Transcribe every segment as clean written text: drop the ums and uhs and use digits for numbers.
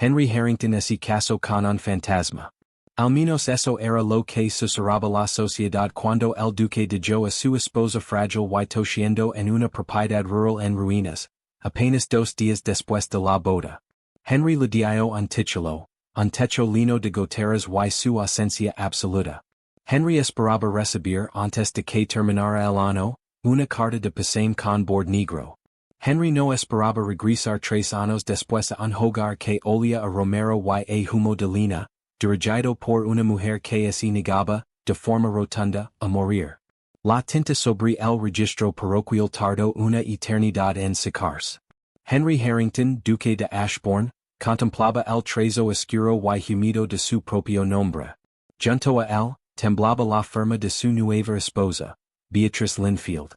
Henry Harrington ese caso con un fantasma. Al menos eso era lo que susurraba la sociedad cuando el duque dejó a su esposa frágil y tosiendo en una propiedad rural en ruinas, apenas 2 días después de la boda. Henry le dio un techo lleno de goteras y su ausencia absoluta. Henry esperaba recibir antes de que terminara el año, una carta de pésame con borde negro. Henry no esperaba regresar 3 años después a un hogar que olía a romero y a humo de lina, dirigido por una mujer que se negaba, de forma rotunda, a morir. La tinta sobre el registro parroquial tardó una eternidad en secarse. Henry Harrington, duque de Ashbourne, contemplaba el trazo oscuro y húmedo de su propio nombre. Junto a él, temblaba la firma de su nueva esposa, Beatrice Linfield.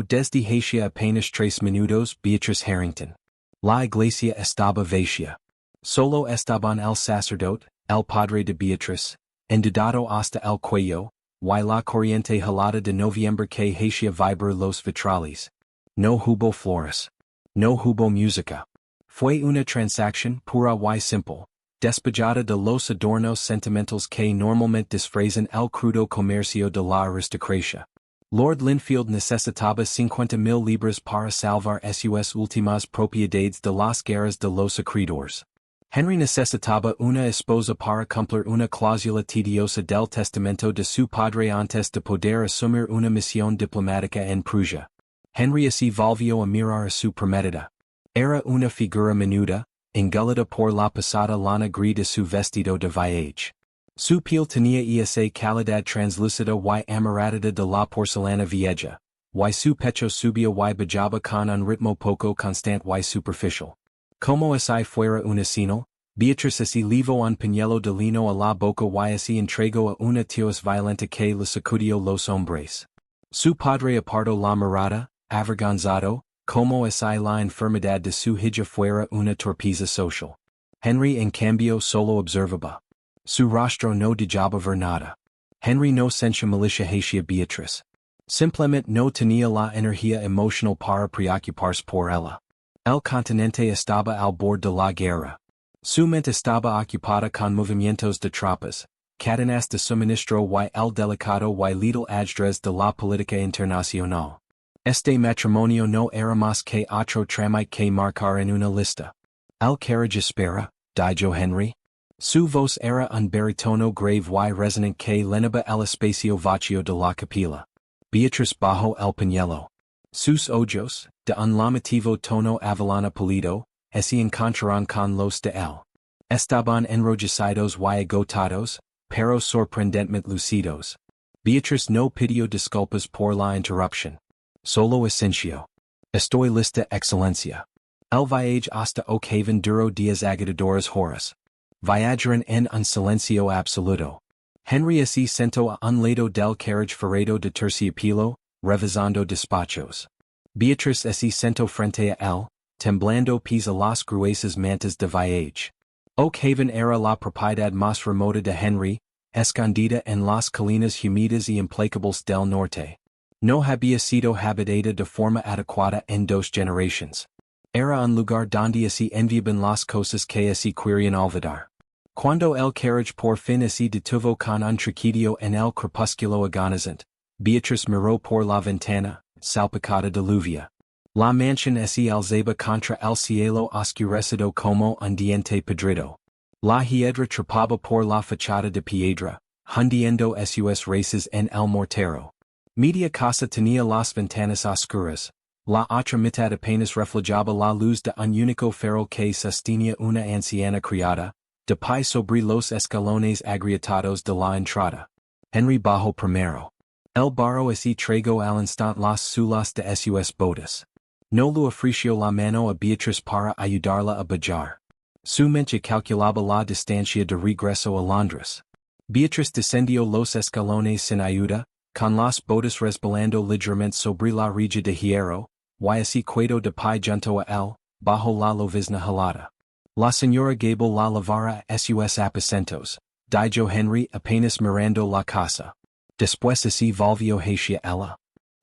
Desde hacía apenas 3 minutos, Beatrice Harrington. La iglesia estaba vacía. Solo estaban el sacerdote, el padre de Beatrice, endeudado hasta el cuello, y la corriente helada de noviembre que hacía vibrar los vitrales. No hubo flores. No hubo música. Fue una transacción pura y simple, despojada de los adornos sentimentals que normalmente disfrazan el crudo comercio de la aristocracia. Lord Linfield necesitaba 50,000 libras para salvar sus últimas propiedades de las guerras de los acreedores. Henry necesitaba una esposa para cumplir una cláusula tediosa del testamento de su padre antes de poder asumir una misión diplomática en Prusia. Henry se volvió a mirar a su prometida. Era una figura menuda, engulida por la pesada lana gris de su vestido de viaje. Su piel tenía esa calidad translúcida y amaradada de la porcelana vieja, y su pecho subía y bajaba con un ritmo poco constante y superficial. Como si fuera una señal, Beatrice se llevó un pañuelo de lino a la boca y se entregó a una tos violenta que le sacudió los hombres. Su padre apartó la mirada, avergonzado, como si la enfermedad de su hija fuera una torpeza social. Henry en cambio solo observaba. Su rostro no dejaba ver nada. Henry no sentía milicia hacia Beatrice. Simplemente no tenía la energía emocional para preocuparse por ella. El continente estaba al borde de la guerra. Su mente estaba ocupada con movimientos de tropas, cadenas de suministro y el delicado y letal ajedrez de la política internacional. Este matrimonio no era más que otro trámite que marcar en una lista. El carriage espera, dijo Henry. Su voz era un barítono grave y resonante que llenaba el espacio vacío de la capilla. Beatrice bajó el pañuelo. Sus ojos, de un llamativo tono avelana pálido, se encontraron con los de él. Estaban enrojecidos y agotados, pero sorprendentemente lucidos. Beatrice no pidió disculpas por la interrupción. Solo asintió. Estoy lista, excelencia. El viaje hasta Oakhaven duró 10 agotadores horas. Viajaron en un silencio absoluto. Henry se sentó a un lado del carriage ferrado de terciopelo, revisando despachos. Beatrice se sentó frente a él, temblando pese a las gruesas mantas de viaje. Oakhaven era la propiedad más remota de Henry, escondida en las colinas húmedas y implacables del norte. No había sido habitada de forma adecuada en 2 generaciones. Era un lugar donde se enviaban las cosas que se querían olvidar. Cuando el carriage por fin se detuvo con un triquidio en el crepúsculo agonizante, Beatrice miró por la ventana, salpicada de lluvia. La mansión se alzaba contra el cielo oscurecido como un diente podrido. La hiedra trepaba por la fachada de piedra, hundiendo sus raíces en el mortero. Media casa tenía las ventanas oscuras. La otra mitad apenas reflejaba la luz de un único farol que sostenía una anciana criada, de pie sobre los escalones agrietados de la entrada. Henry bajó primero. El barro se tragó al instante las sulas de sus botas. No le ofreció la mano a Beatrice para ayudarla a bajar. Su mente calculaba la distancia de regreso a Londres. Beatrice descendió los escalones sin ayuda, con las botas resbalando ligeramente sobre la rilla de hierro, y se quedó de pie junto a él, bajo la llovizna helada. La señora Gable la lavara a sus aposentos, dijo Henry apenas mirando la casa. Después se volvió hacia ella.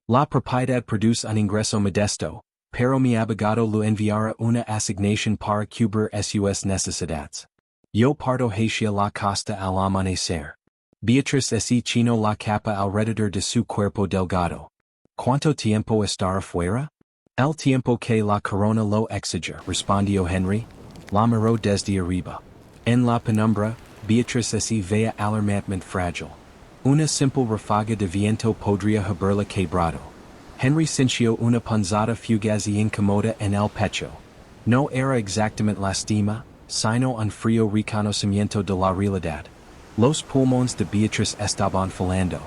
La propiedad produce un ingreso modesto, pero mi abogado lo enviara una asignación para cubrir sus necesidades. Yo parto hacia la costa al amanecer. Beatriz ese chino la capa alrededor de su cuerpo delgado. ¿Cuánto tiempo estará fuera? El tiempo que la corona lo exige, respondió Henry. La miró desde arriba. En la penumbra, Beatriz ese veía alarmantemente frágil. Una simple ráfaga de viento podría haberla quebrado. Henry sintió una punzada fugaz y incómoda en el pecho. No era exactamente lastima, sino un frío reconocimiento de la realidad. Los pulmones de Beatriz estaban fallando.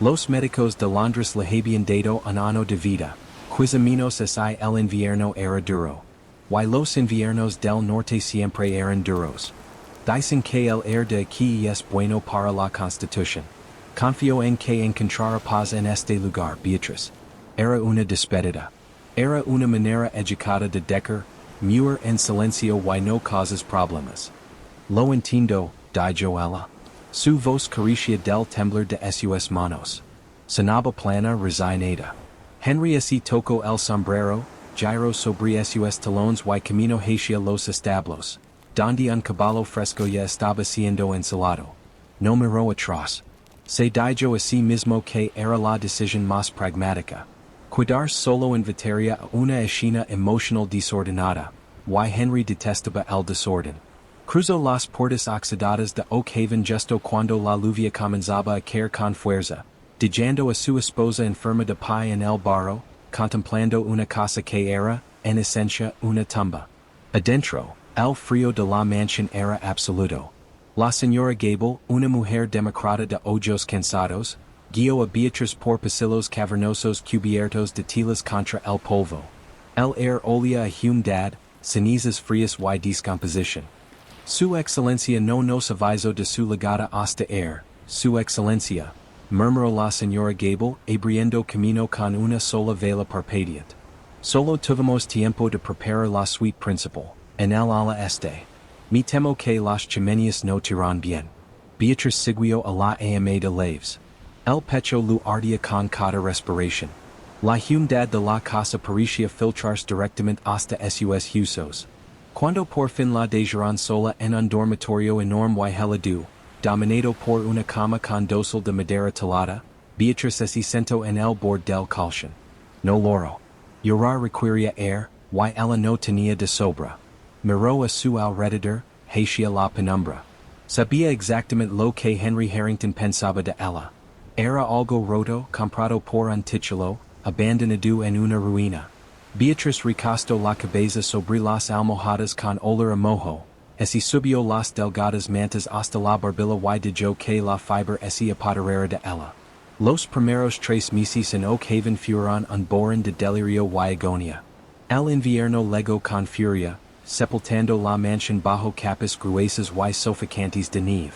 Los médicos de Londres le habían dado un año de vida, quizás así el invierno era duro. Y los inviernos del norte siempre eran duros. Dicen que el air de aquí es bueno para la constitución. Confío en que encontrará paz en este lugar, Beatriz. Era una despedida. Era una manera educada de dejar, muir en silencio y no causas problemas. Lo entiendo, dijo ella. Su voz carecía del temblor de sus manos. Sonaba plana resignada. Henry así tocó el sombrero, giró sobre sus talones y camino hacia los establos, donde un caballo fresco ya estaba siendo ensilado. No miró atrás. Se dijo a sí mismo que era la decisión más pragmática. Cuidar solo invitaría a una escena emocional desordenada, y Henry detestaba el desorden. Cruzó las puertas oxidadas de Oak Haven justo cuando la lluvia comenzaba a caer con fuerza, dejando a su esposa enferma de pie en el barro, contemplando una casa que era, en esencia, una tumba. Adentro, el frío de la mansión era absoluto. La señora Gable, una mujer demacrada de ojos cansados, guió a Beatriz por pasillos cavernosos cubiertos de telas contra el polvo. El air olía a humedad, cenizas frías y descomposición. Su excelencia no nos avisó de su llegada hasta air, su excelencia, murmuró la señora Gable, abriendo camino con una sola vela parpadeante. Solo tuvimos tiempo de preparar la suite principal, en el ala este. Me temo que las chimeneas no tiran bien. Beatriz siguió a la ama de Laves. El pecho lo ardía con cada respiración. La humedad de la casa parecía filtrarse directamente hasta sus huesos. Cuando por fin la dejaron sola en un dormitorio enorme y helado, dominado por una cama con dosel de madera talada, Beatriz se sentó en el borde del colchón. No loro. Llorar requería air, y ella no tenía de sobra. Miró a su alrededor, hacia la penumbra. Sabía exactamente lo que Henry Harrington pensaba de ella. Era algo roto, comprado por un titulo, abandonado en una ruina. Beatriz recostó la cabeza sobre las almohadas con olor a mojo, y subió las delgadas mantas hasta la barbilla y dejó que la fibra se apoderara de ella. Los primeros 3 meses en Oak Haven fueron un borrón de delirio y agonía. El invierno legó con furia, sepultando la mansión bajo capas gruesas y sofocantes de nieve.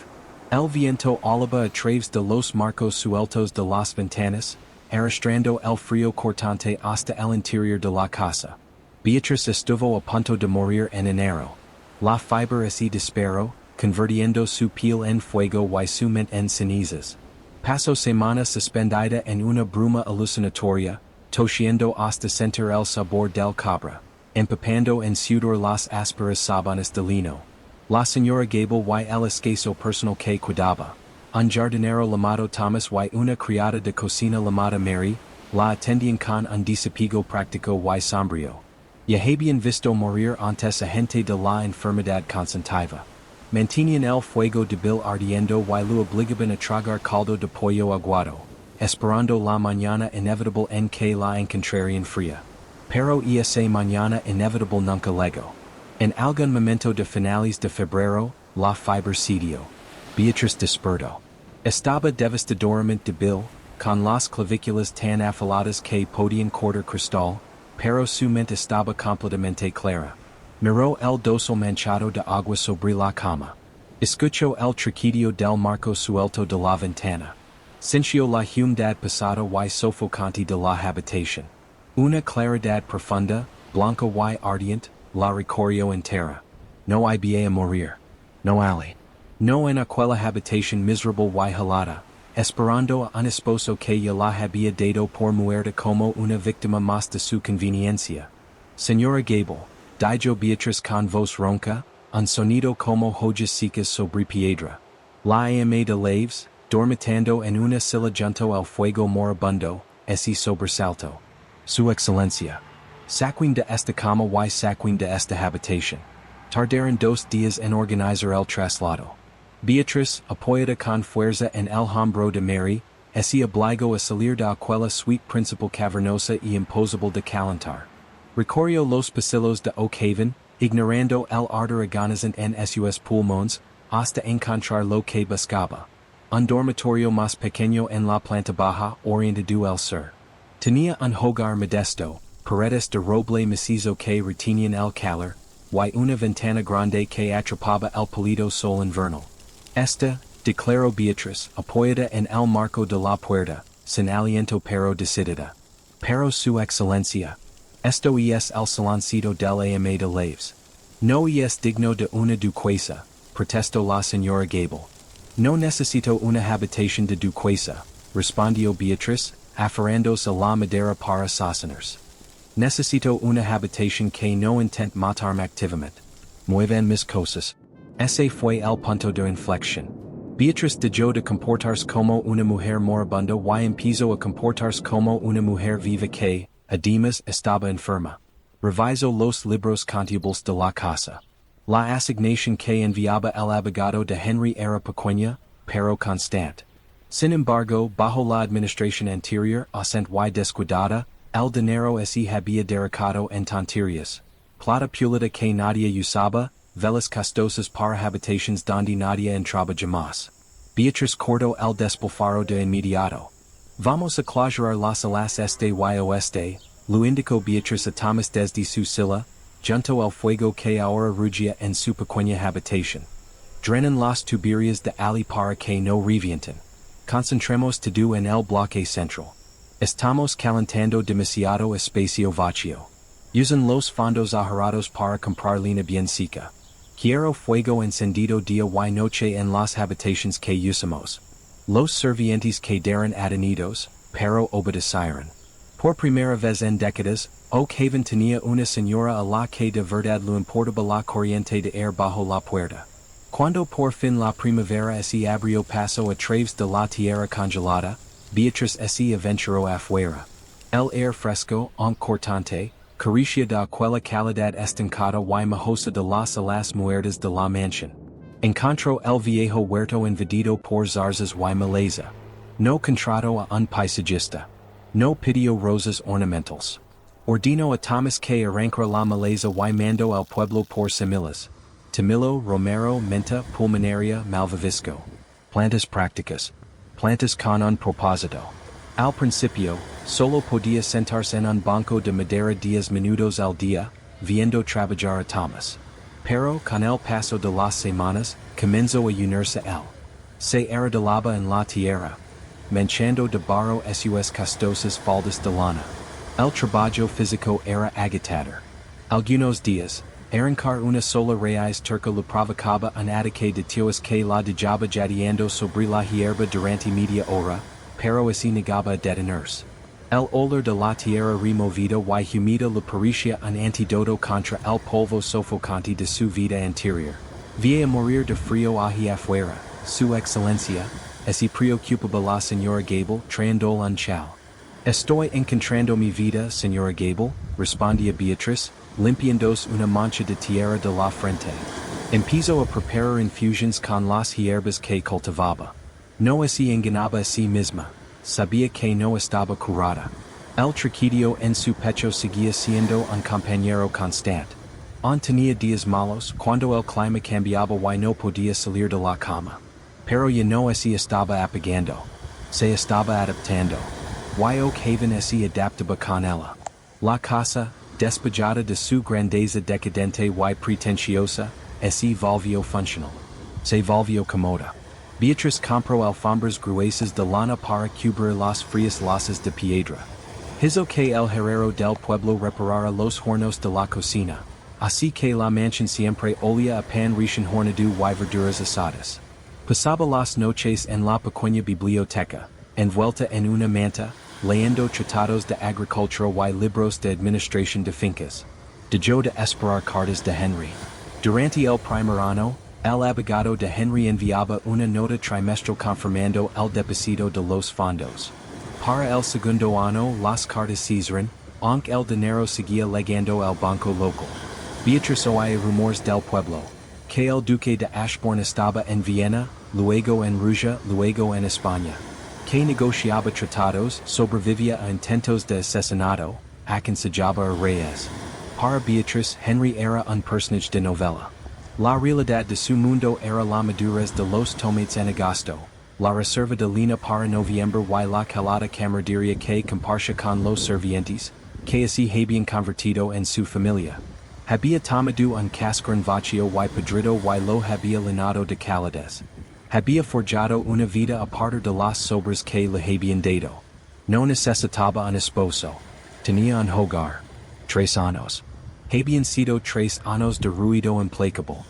El viento oliva a través de los marcos sueltos de las ventanas, arrastrando el frío cortante hasta el interior de la casa. Beatriz estuvo a punto de morir en enero. La fibra se disparó, convirtiendo su piel en fuego y su mente en cenizas. Pasó semanas suspendida en una bruma alucinatoria, tosiendo hasta sentir el sabor del cabra, empapando en sudor las ásperas sábanas de lino. La señora Gable y el escaso personal que cuidaba, un jardinero llamado Thomas y una criada de cocina llamada Mary, la atendían con un desapego práctico y sombrío. Ya habían visto morir antes a gente de la enfermedad consuntiva. Mantenían el fuego débil ardiendo y lo obligaban a tragar caldo de pollo aguado, esperando la mañana inevitable en que la encontrarían fría. Pero esa mañana inevitable nunca llegó. En algún momento de finales de febrero, la fibra cedió. Beatriz despertó. Estaba devastadoramente débil, con las clavículas tan afiladas que podían cortar cristal, pero su mente estaba completamente clara. Miró el dosel manchado de agua sobre la cama. Escuchó el triquidio del marco suelto de la ventana. Sintió la humedad pesada y sofocante de la habitación. Una claridad profunda, blanca y ardiente, la recorrió entera. No había a morir. No allí. No en aquella habitación miserable y helada, esperando a un esposo que ya la había dado por muerta como una víctima más de su conveniencia. Señora Gable, dijo Beatriz con voz ronca, un sonido como hojas secas sobre piedra. La ama de laves, dormitando en una silla junto al fuego moribundo, ese sobresalto. Su excelencia. Saquin de esta cama y saquin de esta habitación. Tardaron 2 días en organizar el traslado. Beatriz, apoyada con fuerza en el hombro de Mary, se obligó a salir de aquella suite principal cavernosa y imposible de calentar. Recorrió los pasillos de Oak Haven, ignorando el ardor agonizante en sus pulmones, hasta encontrar lo que buscaba. Un dormitorio más pequeño en la planta baja orientado al sur. Tenía un hogar modesto, paredes de roble macizo que retenían el calor, y una ventana grande que atrapaba el pálido sol invernal. Esta, declaró Beatriz, apoyada en el marco de la puerta, sin aliento pero decidida. Pero su excelencia. Esto es el saloncito del ama de laves. No es digno de una duquesa, protestó la señora Gable. No necesito una habitación de duquesa, respondió Beatriz, aferrándose a la madera para sostenerse. Necesito una habitación que no intente matarme activamente. Muevan mis cosas. Ese fue el punto de inflexión. Beatriz dejó de comportarse como una mujer moribunda y empezó a comportarse como una mujer viva que, además, estaba enferma. Revisó los libros contables de la casa. La asignación que enviaba el abogado de Henry era pequeña, pero constante. Sin embargo, bajo la administración anterior, ausente y descuidada, el dinero se había derrocado en tonterías. Plata púlida que nadie usaba, velas costosas para habitaciones donde nadie entraba jamás. Beatriz cortó el despilfarro de inmediato. Vamos a clausurar las alas este y oeste, lo indicó Beatriz a Thomas desde su silla, junto al fuego que ahora rugía en su pequeña habitación. Drenan las tuberías de ali para que no revienten. Concentremos todo en el bloque central. Estamos calentando demasiado espacio vacío. Usan los fondos ahorrados para comprar línea bien seca. Quiero fuego encendido día y noche en las habitaciones que usamos. Los servientes quedaron adheridos, pero obedecieron. Por primera vez en décadas, Oak Haven tenía una señora a la que de verdad le importaba la corriente de aire bajo la puerta. Cuando por fin la primavera se abrió paso a través de la tierra congelada, Beatriz se aventuró afuera. El aire fresco, cortante, caricia de aquella calidad estancada y mojosa de las alas muertas de la mansión. Encontró el viejo huerto invadido por zarzas y maleza. No contrató a un paisajista. No pidió rosas ornamentales. Ordenó a Thomas que arrancara la maleza y mandó al pueblo por semillas. Tomillo, romero, menta, pulmonaria, malvavisco. Plantas prácticas. Plantas con un propósito. Al principio, solo podía sentarse en un banco de madera 10 minutos al día, viendo trabajar a Thomas. Pero con el paso de las semanas, comenzó a unirse él. Se arrodillaba en la tierra, manchando de barro sus costosas faldas de lana. El trabajo físico era agitador. Algunos días, arrancar una sola raíz turca le provocaba un ataque de tos que la dejaba jadeando sobre la hierba durante media hora, pero se negaba a detenerse. El olor de la tierra removida y humida le parecía un antídoto contra el polvo sofocante de su vida anterior. Vía morir de frío allí afuera, su excelencia, se preocupaba la señora Gable, trayendo un chal. Estoy encontrando mi vida, señora Gable, respondía Beatriz, limpiándose una mancha de tierra de la frente. Empezó a preparar infusiones con las hierbas que cultivaba. No se engañaba a sí misma. Sabía que no estaba curada. El triquidio en su pecho seguía siendo un compañero constante. Aún tenía días malos cuando el clima cambiaba y no podía salir de la cama. Pero ya no se estaba apagando. Se estaba adaptando. Y Oak Haven se adaptaba con ella. La casa, despojada de su grandeza decadente y pretenciosa, se volvió funcional. Se volvió cómoda. Beatriz compró alfombras gruesas de lana para cubrir las frías losas de piedra. Hizo que el herrero del pueblo reparara los hornos de la cocina, así que la mansión siempre olía a pan recién horneado y verduras asadas. Pasaba las noches en la pequeña biblioteca, envuelta en una manta, leyendo tratados de agricultura y libros de administración de fincas. de yo de esperar cartas de Henry. Durante el primer año, el abogado de Henry enviaba una nota trimestral confirmando el depósito de los fondos. Para el segundo año las cartas cesaron, aunque el dinero seguía llegando al banco local. Beatriz oía rumores del pueblo, que el duque de Ashbourne estaba en Viena, luego en Rusia, luego en España. Que negociaba tratados, sobrevivía a intentos de asesinato, aconsejaba a reyes. Para Beatriz, Henry era un personaje de novela. La realidad de su mundo era la madurez de los tomates en agosto, la reserva de lina para noviembre y la calada camaradería que compartía con los servientes, que así habían convertido en su familia. Había tomado un cascarón vacío y podrido y lo había llenado de calidez. Había forjado una vida a partir de las sobras que le habían dado. No necesitaba un esposo. Tenía un hogar. 3 años. Habían sido 3 años de ruido implacable.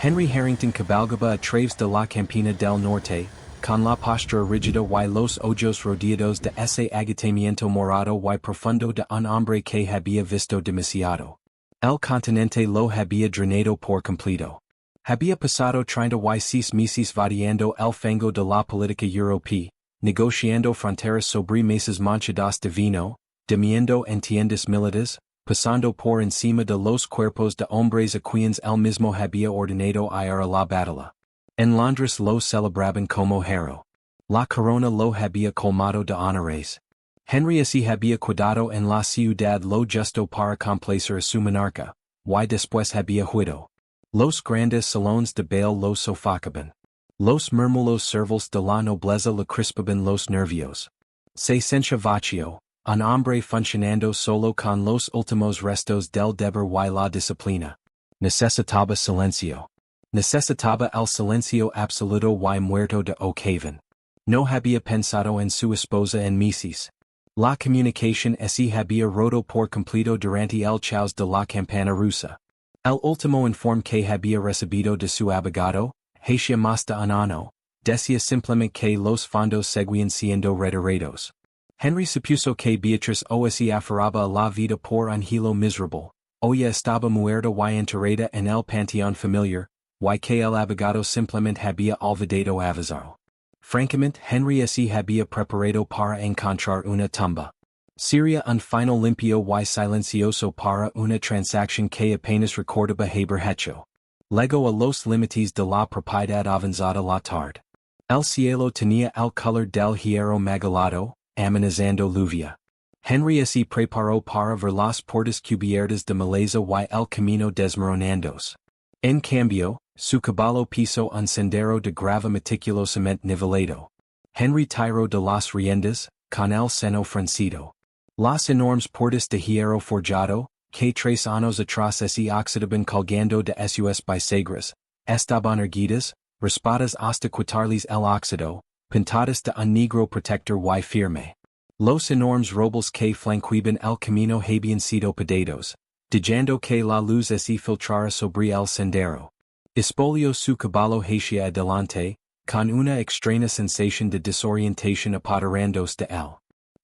Henry Harrington cabalgaba a través de la campina del norte, con la postura rígida y los ojos rodeados de ese agotamiento morado y profundo de un hombre que había visto demasiado. El continente lo había drenado por completo. Había pasado 36 meses vadeando el fango de la política europea, negociando fronteras sobre mesas manchadas de vino, durmiendo en tiendas militares, pasando por encima de los cuerpos de hombres a quienes él mismo había ordenado ir a la batalla. En Londres lo celebraban como héroe. La corona lo había colmado de honores. Henry así había cuidado en la ciudad lo justo para complacer a su monarca, y después había huido. Los grandes salones de baile lo sofocaban. Los murmulos servos de la nobleza le crispaban los nervios. Se sentía vacío, un hombre funcionando solo con los últimos restos del deber y la disciplina. Necesitaba silencio. Necesitaba el silencio absoluto y muerto de ocasión. No había pensado en su esposa en meses. La comunicación así había roto por completo durante el caos de la campana rusa. El último informe que había recibido de su abogado, hacía más de un año, decía simplemente que los fondos seguían siendo retirados. Henry supuso que Beatriz o se aferraba a la vida por un hilo miserable, o ya estaba muerta y enterrada en el panteón familiar, y que el abogado simplemente había olvidado avisarlo. Francamente, Henry se había preparado para encontrar una tumba. Sería un final limpio y silencioso para una transacción que apenas recordaba haber hecho. Llegó a los límites de la propiedad avanzada la tarde. El cielo tenía el color del hierro magalado, amenazando lluvia. Henry se preparó para ver las puertas cubiertas de maleza y el camino desmoronándose. En cambio, su caballo pisó un sendero de grava meticulosamente nivelado. Henry tiró de las riendas, con el seno fruncido. Las enormes puertas de hierro forjado, que 3 años atrás se oxidaban colgando de sus bisagras, estaban erguidas, raspadas hasta quitarles el óxido, pintadas de un negro protector y firme. Los enormes robles que flanqueaban el camino habían sido pedados, dejando que la luz se filtrara sobre el sendero. Espolió su caballo hacia adelante, con una extraña sensación de desorientación apoderándose de él.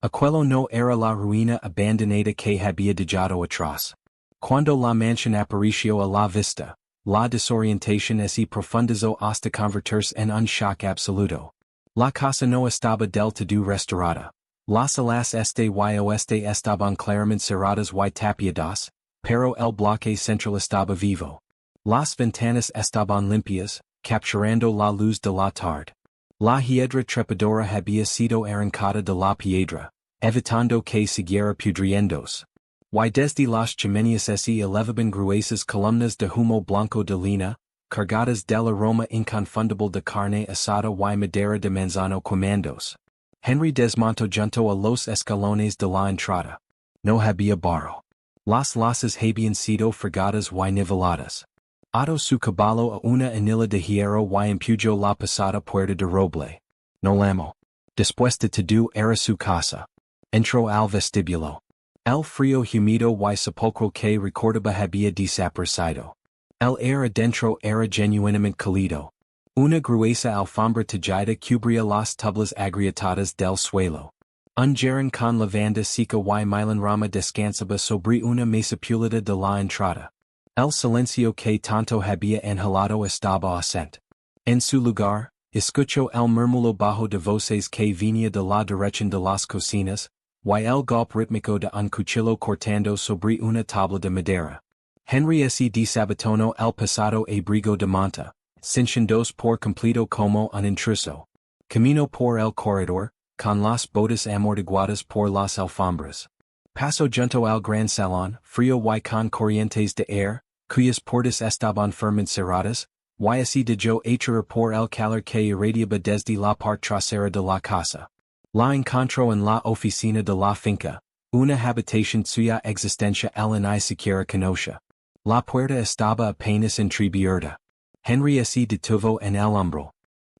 Aquello no era la ruina abandonada que había dejado atrás. Cuando la mansión apareció a la vista, la desorientación se profundizó hasta convertirse en un shock absoluto. La casa no estaba del todo restaurada. Las alas este y oeste estaban claramente cerradas y tapiadas, pero el bloque central estaba vivo. Las ventanas estaban limpias, capturando la luz de la tarde. La hiedra trepadora había sido arrancada de la piedra, evitando que siguiera pudriéndose. Y desde las chimeneas se elevaban gruesas columnas de humo blanco de lina, cargadas del aroma inconfundible de carne asada y madera de manzano quemándose. Henry desmontó junto a los escalones de la entrada. No había barro. Las losas habían sido fregadas y niveladas. Ató su caballo a una anilla de hierro y empujó la pesada puerta de roble. No llamó. Después de todo era su casa. Entró al vestíbulo. El frío húmedo y sepulcro que recordaba había desaparecido. El aire adentro era genuinamente cálido. Una gruesa alfombra tejida cubría las tablas agrietadas del suelo. Ungeran con lavanda sica y milan rama descansaba sobre una mesa pulida de la entrada. El silencio que tanto había anhelado estaba ausente. En su lugar, escuchó el murmullo bajo de voces que venía de la dirección de las cocinas, y el golpe rítmico de un cuchillo cortando sobre una tabla de madera. Henry se desabotonó el pasado abrigo de manta, cinchándos por completo como un intruso. Camino por el corredor, con las botas amortiguadas por las alfombras. Pasó junto al gran salón, frío y con corrientes de aire, cuyas puertas estaban firmemente cerradas, y así dejó entrar por el calor que irradiaba desde la parte trasera de la casa. La encontró en la oficina de la finca, una habitación suya existencia él ni siquiera conocía. La puerta estaba apenas entreabierta. Henry se detuvo en el umbral.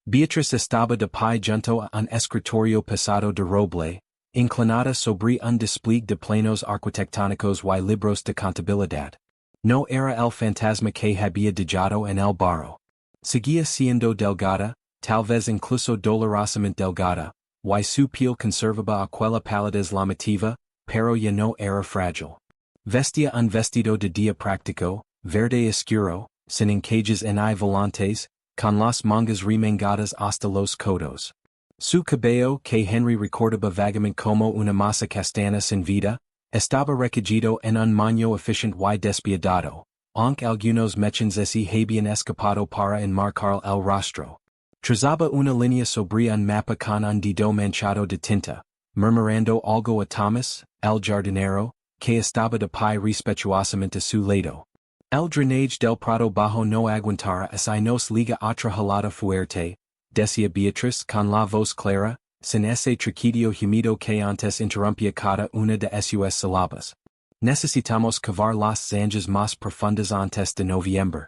Beatrice estaba de pie junto a un escritorio pesado de roble, inclinada sobre un despliegue de planos arquitectónicos y libros de contabilidad. No era el fantasma que había dejado en el barro. Seguía siendo delgada, tal vez incluso dolorosamente delgada, y su piel conservaba aquella palidez llamativa, pero ya no era frágil. Vestía un vestido de día práctico, verde oscuro, sin encajes ni volantes, con las mangas remangadas hasta los codos. Su cabello, que Henry recordaba vagamente como una masa castaña sin vida, estaba recogido en un moño eficiente y despiadado, aunque algunos mechones se habían escapado para enmarcar el rostro. Trazaba una línea sobre un mapa con un dedo manchado de tinta, murmurando algo a Thomas, el jardinero, que estaba de pie respetuosamente a su lado. El drainage del prado bajo no aguantara así nos liga otra jalada fuerte, decía Beatrice con la voz clara, sin ese triquidio humido que antes interrumpía cada una de sus sílabas. Necesitamos cavar las zanjas más profundas antes de noviembre.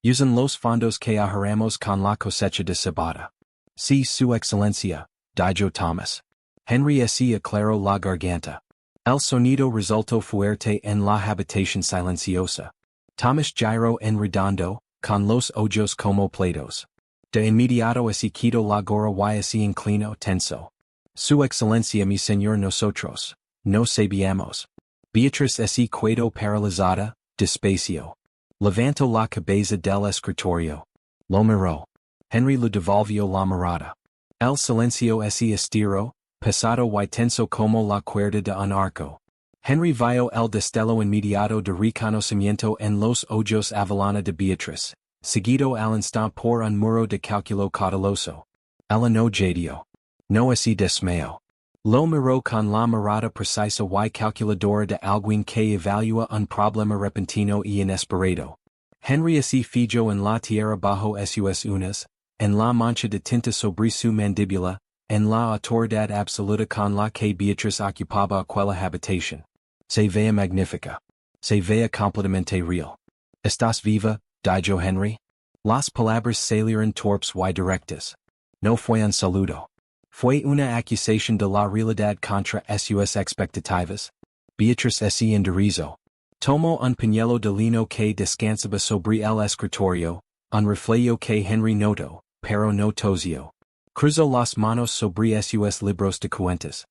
Usan los fondos que ahorramos con la cosecha de cebada. Sí, su excelencia, dijo Thomas. Henry se aclaró la garganta. El sonido resultó fuerte en la habitación silenciosa. Thomas giró en redondo, con los ojos como platos. De inmediato se quitó la gorra y se inclinó tenso. Su excelencia mi señor nosotros, no sabíamos. Beatrice se quedó paralizada, despacio. Levantó la cabeza del escritorio. Lo miró. Henry le devolvió la mirada. El silencio se estiró, pesado y tenso como la cuerda de un arco. Henry vio el destello inmediato de reconocimiento en los ojos avalana de Beatrice, seguido al instante por un muro de cálculo cauteloso. Ella no jadeó. No se desmayó. Lo miró con la mirada precisa y calculadora de alguien que evalúa un problema repentino y inesperado. Henry se fijó en la tierra bajo sus uñas, en la mancha de tinta sobre su mandíbula, en la autoridad absoluta con la que Beatrice ocupaba aquella habitación. Se veía magnífica. Se veía completamente real. ¿Estás viva? Dijo Henry. Las palabras salieron torpes y directas. No fue un saludo. Fue una acusación de la realidad contra sus expectativas. Beatrice se enderezó. Tomó un pañuelo de lino que descansaba sobre el escritorio, un reflejo que Henry notó, pero no tosió. Cruzó las manos sobre sus libros de cuentas.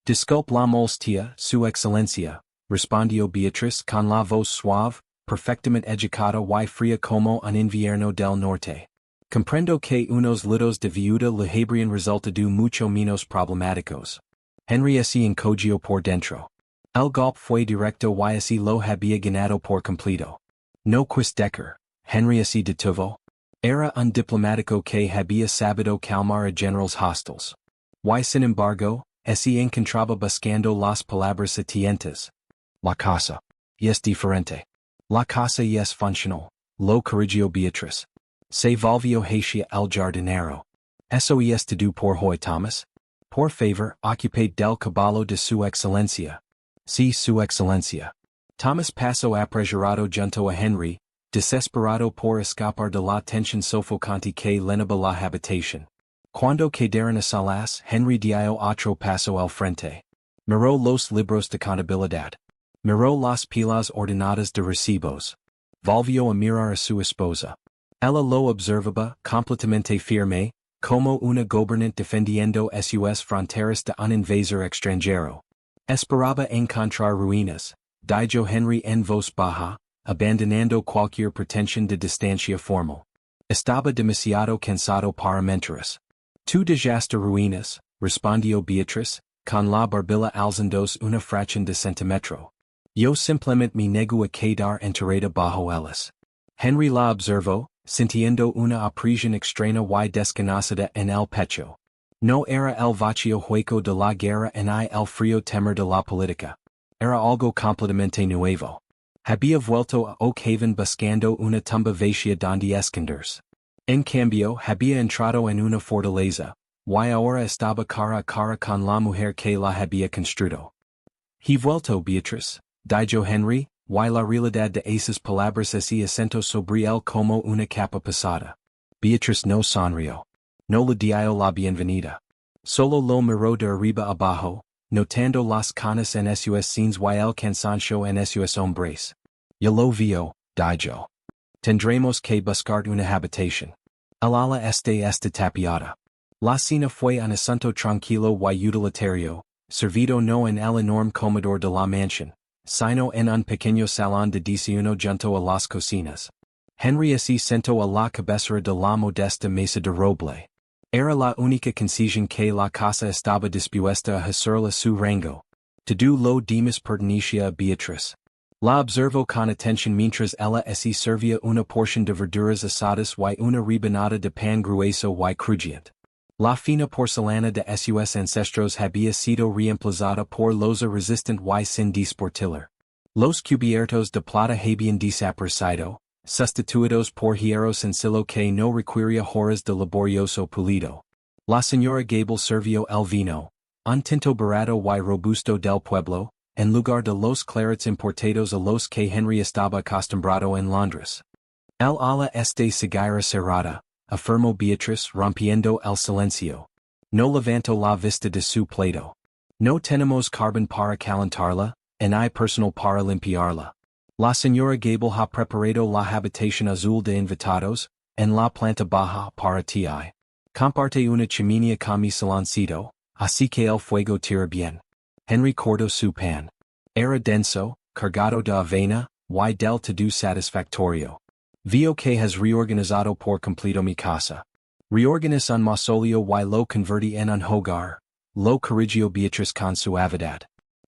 Disculpe la molestia, su excelencia, respondió Beatrice con la voz suave, perfectamente educada y fría como un invierno del norte. Comprendo que unos lidos de viuda le habrían resultado mucho menos problemáticos. Henry se encogió por dentro. El golpe fue directo y se lo había ganado por completo. No quis decir, Henry se detuvo. Era un diplomático que había sabido calmar a generals hostiles. Y sin embargo, se encontraba buscando las palabras sitientes. La casa. Es diferente. La casa es funcional, lo corrigió Beatrice. Se volvió hacia el jardinero. Eso es todo por hoy, Thomas. Por favor, ocupad del caballo de su excelencia. Sí, su excelencia. Thomas pasó apresurado junto a Henry, desesperado por escapar de la tensión sofocante que llenaba la habitación. Cuando quedaron a solas, Henry dio otro paso al frente. Miró los libros de contabilidad. Miró las pilas ordenadas de recibos. Volvió a mirar a su esposa. Ella lo observaba, completamente firme, como una gobernante defendiendo sus fronteras de un invasor extranjero. Esperaba encontrar ruinas, dijo Henry en voz baja, abandonando cualquier pretensión de distancia formal. Estaba demasiado cansado para mentiras. Tú dejaste ruinas, respondió Beatriz, con la barbilla alzándose una fracción de centímetro. Yo simplemente me nego a quedar enterrada bajo ellas. Henry la observó, sintiendo una opresión extraña y desconocida en el pecho. No era el vacío hueco de la guerra ni el frío temor de la política. Era algo completamente nuevo. Había vuelto a Oak Haven buscando una tumba vacía donde esconderse. En cambio, había entrado en una fortaleza, y ahora estaba cara a cara con la mujer que la había construido. He vuelto, Beatriz, dijo Henry, y la realidad de esas palabras se asentó sobre él como una capa pesada. Beatriz no sonrió. No le dio la bienvenida. Solo lo miró de arriba abajo, notando las canas en sus scenes y el cansancio en sus hombres. Ya lo vio, dijo. Tendremos que buscar una habitación. El ala está tapiada. La cena fue un asunto tranquilo y utilitario, servido no en el enorme comedor de la mansión, sino en un pequeño salón de desayuno junto a las cocinas. Henry se sentó a la cabecera de la modesta mesa de roble. Era la única concesión que la casa estaba dispuesta a hacerle a su rango. Todo lo demás pertenecía a Beatriz. La observó con atención mientras ella se servía una porción de verduras asadas y una rebanada de pan grueso y crujiente. La fina porcelana de sus ancestros había sido reemplazada por loza resistente y sin desportiller. Los cubiertos de plata habían desaparecido, sustituidos por hierros en silo que no requería horas de laborioso pulido. La señora Gable sirvió el vino, un tinto barato y robusto del pueblo, en lugar de los clarets importados a los que Henry estaba acostumbrado en Londres. El ala seguirá cerrada, afirmó Beatriz rompiendo el silencio. No levantó la vista de su plato. No tenemos carbón para calentarla, ni personal para limpiarla. La señora Gable ha preparado la habitación azul de invitados, en la planta baja para ti. Comparte una chimenea con mi saloncito, así que el fuego tira bien. Henry cortó su pan. Era denso, cargado de avena, y del todo satisfactorio. Veo que has reorganizado por completo mi casa. Reorganiz un mausoleo y lo convertí en un hogar. Lo corrigió Beatriz con suavidad.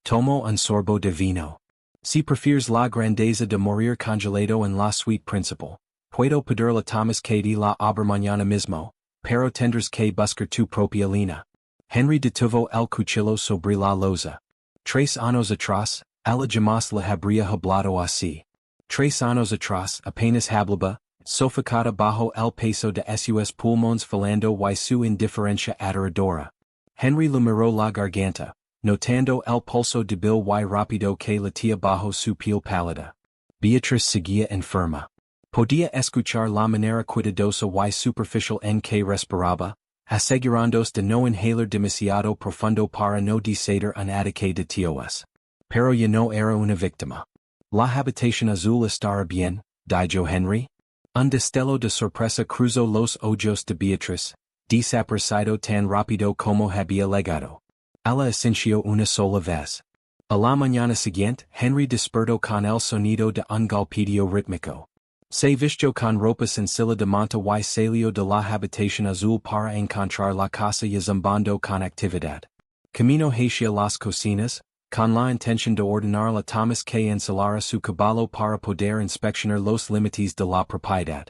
Tomo un sorbo de vino. Si prefieres la grandeza de morir congelado en la suite principal, puedo pedir la Thomas que di la obra mañana mismo, pero tendrás que buscar tu propia línea. Henry detuvo el cuchillo sobre la loza. 3 años atrás, ella jamás le habría hablado así. 3 años atrás apenas hablaba, sofocada bajo el peso de sus pulmones falando y su indiferencia aterradora. Henry le miró la garganta, notando el pulso débil y rápido que latía bajo su piel pálida. Beatriz seguía enferma. Podía escuchar la manera cuidadosa y superficial en que respiraba, asegurándose de no inhalar demasiado profundo para no desatar un ataque de tos. Pero ya no era una víctima. La habitación azul estará bien, dijo Henry. Un destello de sorpresa cruzó los ojos de Beatriz, desaparecido tan rápido como había llegado. Ella asintió una sola vez. A la mañana siguiente, Henry despertó con el sonido de un golpetío rítmico. Se vistió con ropa sencilla de monta y salió de la habitación azul para encontrar la casa ya zumbando con actividad. Camino hacia las cocinas, con la intención de ordenar la Thomas que ensalara su caballo para poder inspeccionar los límites de la propiedad.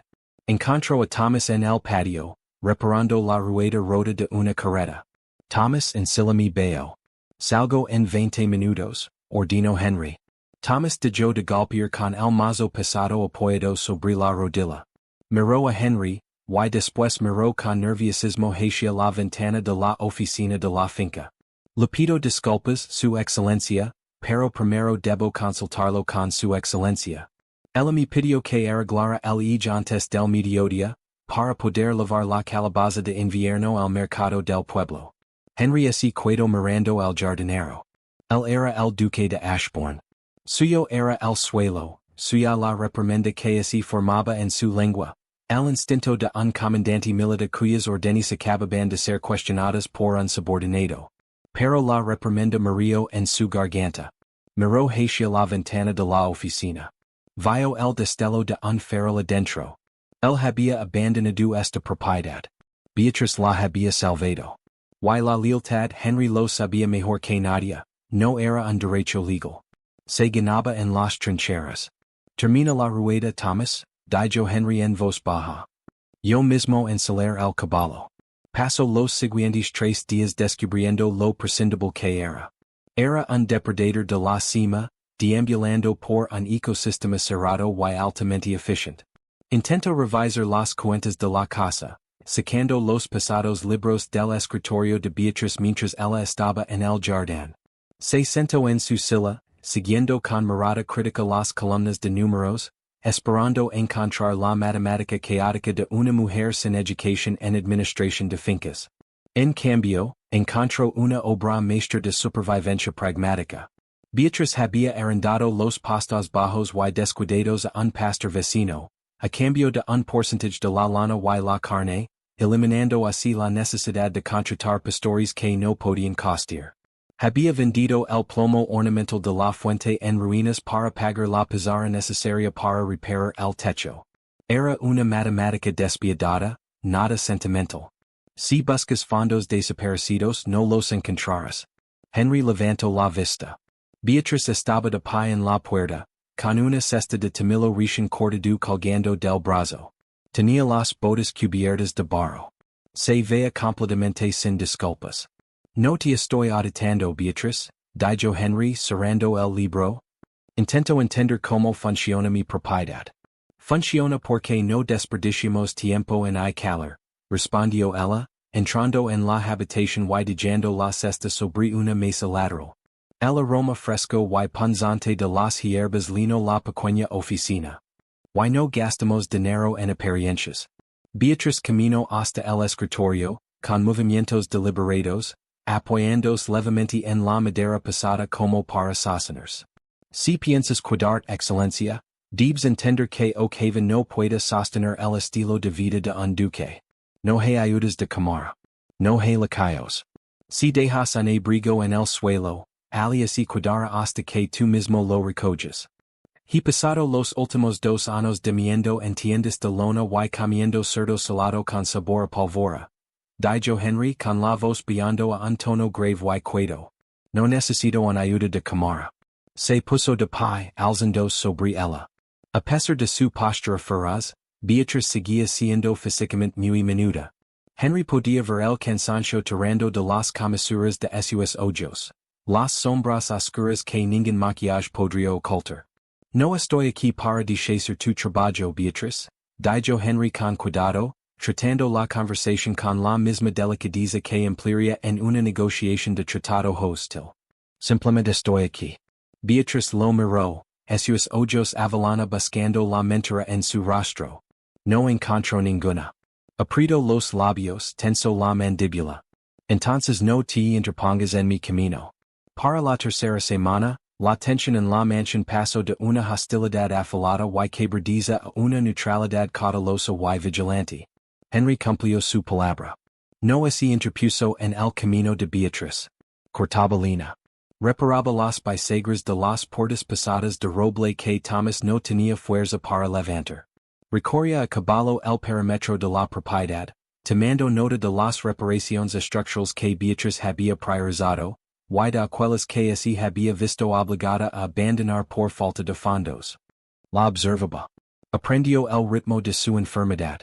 Encontró a Thomas en el patio, reparando la rueda rota de una carreta. Thomas ensila mi veo. Salgo en 20 minutos, ordenó Henry. Thomas dejó de golpear con el mazo pesado apoyado sobre la rodilla. Miró a Henry, y después miró con nerviosismo hacia la ventana de la oficina de la finca. Le pido disculpas, su excelencia, pero primero debo consultarlo con su excelencia. Ella me pidió que arreglara el antes del mediodía, para poder llevar la calabaza de invierno al mercado del pueblo. Henry se quedó mirando al jardinero. Él era el duque de Ashbourne. Suyo era el suelo, suya la reprimenda que se formaba en su lengua, El instinto de un comandante militar cuyas órdenes acababan de ser cuestionadas por un subordinado. Pero la reprimenda murió en su garganta. Miró hacia la ventana de la oficina. Vio el destello de un farol adentro. Él había abandonado esta propiedad. Beatriz la había salvado. Y la lealtad Henry lo sabía mejor que nadie, no era un derecho legal. Se ganaba en las trincheras. Termina la rueda Thomas, dijo Henry en voz baja. Yo mismo encelar el caballo. Paso los siguientes 3 días descubriendo lo prescindible que era. Era un depredador de la cima, deambulando por un ecosistema cerrado y altamente eficient. Intento revisar las cuentas de la casa, sacando los pesados libros del escritorio de Beatriz mientras ella estaba en el jardín. Se sentó en su silla, siguiendo con mirada crítica las columnas de números, esperando encontrar la matemática caótica de una mujer sin educación en administración de fincas. En cambio, encontró una obra maestra de supervivencia pragmática. Beatriz había arrendado los pastos bajos y descuidados a un pastor vecino, a cambio de un porcentaje de la lana y la carne, eliminando así la necesidad de contratar pastores que no podían costear. Había vendido el plomo ornamental de la fuente en ruinas para pagar la pizarra necesaria para reparar el techo. Era una matemática despiadada, nada sentimental. Si buscas fondos desaparecidos no los encontrarás. Henry levantó la vista. Beatriz estaba de pie en la puerta, con una cesta de tomillo recién cortado colgando del brazo. Tenía las botas cubiertas de barro. Se veía completamente sin disculpas. No te estoy auditando, Beatriz, dijo Henry cerrando el libro. Intento entender cómo funciona mi propiedad. Funciona porque no desperdiciamos tiempo en calor, respondió ella, entrando en la habitación y dejando la cesta sobre una mesa lateral. El aroma fresco y punzante de las hierbas llenó la pequeña oficina. Y no gastamos dinero en apariencias. Beatriz caminó hasta el escritorio, con movimientos deliberados, apoyándose levemente en la madera pesada como para sostenerse. Si piensas cuidar excelencia, debes entender que Octava no puede sostener el estilo de vida de un duque. No hay ayudas de cámara. No hay lacayos. Si dejas un abrigo en el suelo, alias y cuidara hasta que tú mismo lo recoges. He pasado los últimos 2 años demiendo en tiendas de lona y comiendo cerdo salado con sabor a pólvora. Dijo Henry con la voz bajando a un tono grave y quedo. No necesito una ayuda de cámara. Se puso de pie, alzando sobre ella. A pesar de su postura feroz, Beatriz seguía siendo físicamente muy menuda. Henry podía ver el cansancio tirando de las comisuras de sus ojos. Las sombras oscuras que ningún maquillaje podría ocultar. No estoy aquí para deshacer tu trabajo, Beatriz, dijo Henry con cuidado, tratando la conversación con la misma delicadeza que emplearía en una negociación de tratado hostil. Simplemente estoy aquí. Beatriz lo miró, sus ojos avalana buscando la mentira en su rostro. No encontró ninguna. Apretó los labios, tensó la mandíbula. Entonces no te interpongas en mi camino. Para la tercera semana, la tensión en la mansión pasó de una hostilidad afilada y quebradiza a una neutralidad cautelosa y vigilante. Henry cumplió su palabra. No se interpuso en el camino de Beatriz. Cortaba línea. Reparaba las bisagras de las puertas pesadas de roble que Thomas no tenía fuerza para levantar. Recorría a caballo el perímetro de la propiedad, tomando nota de las reparaciones estructurales que Beatriz había priorizado, y de aquellas que se había visto obligada a abandonar por falta de fondos. La observaba. Aprendió el ritmo de su enfermedad.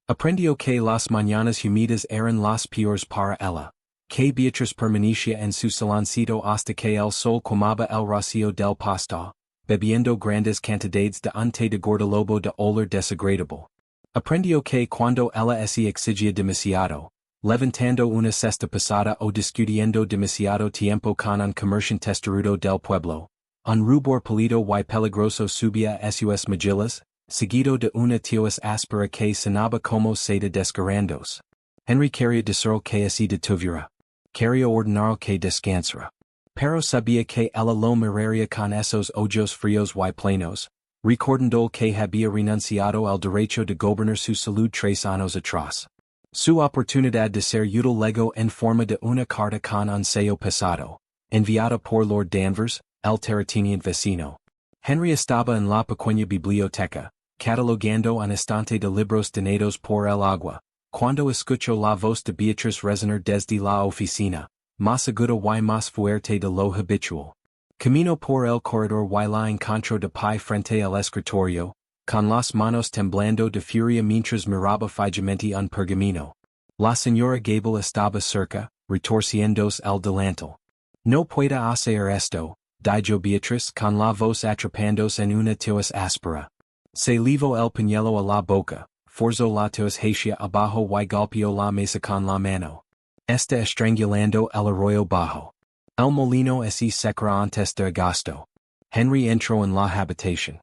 Aprendió que las mañanas húmedas eran las peores para ella, que Beatriz permanecía en su saloncito hasta que el sol quemaba el rocío del pasto, bebiendo grandes cantidades de un té de gordolobo de olor desagradable. Aprendió que cuando ella se exigía demasiado, levantando una cesta pesada o discutiendo demasiado tiempo con un comerciante testarudo del pueblo, un rubor pálido y peligroso subía a sus mejillas, seguido de una tos áspera que sonaba como seda desgarrándose. Henry quería decir que se detuviera. Quería ordenar que descansara. Pero sabía que ella lo miraría con esos ojos fríos y plenos, Recordando que había renunciado al derecho de gobernar su salud 3 años atrás. Su oportunidad de ser útil llegó en forma de una carta con un sello pesado, enviada por Lord Danvers, el terrateniente vecino. Henry estaba en la pequeña biblioteca, catalogando un estante de libros donados por el agua, cuando escuchó la voz de Beatrice resonar desde la oficina, más aguda y más fuerte de lo habitual. Camino por el corredor y la encontró de pie frente al escritorio, con las manos temblando de furia mientras miraba fijamente un pergamino. La señora Gable estaba cerca, retorciéndose el delantal. No puede hacer esto, dijo Beatrice con la voz atrapándose en una tos áspera. Se llevó el pañuelo a la boca, forzó la tos hacia abajo y golpeó la mesa con la mano. Está estrangulando el arroyo bajo. El molino se secará antes de agosto. Henry entró en la habitación.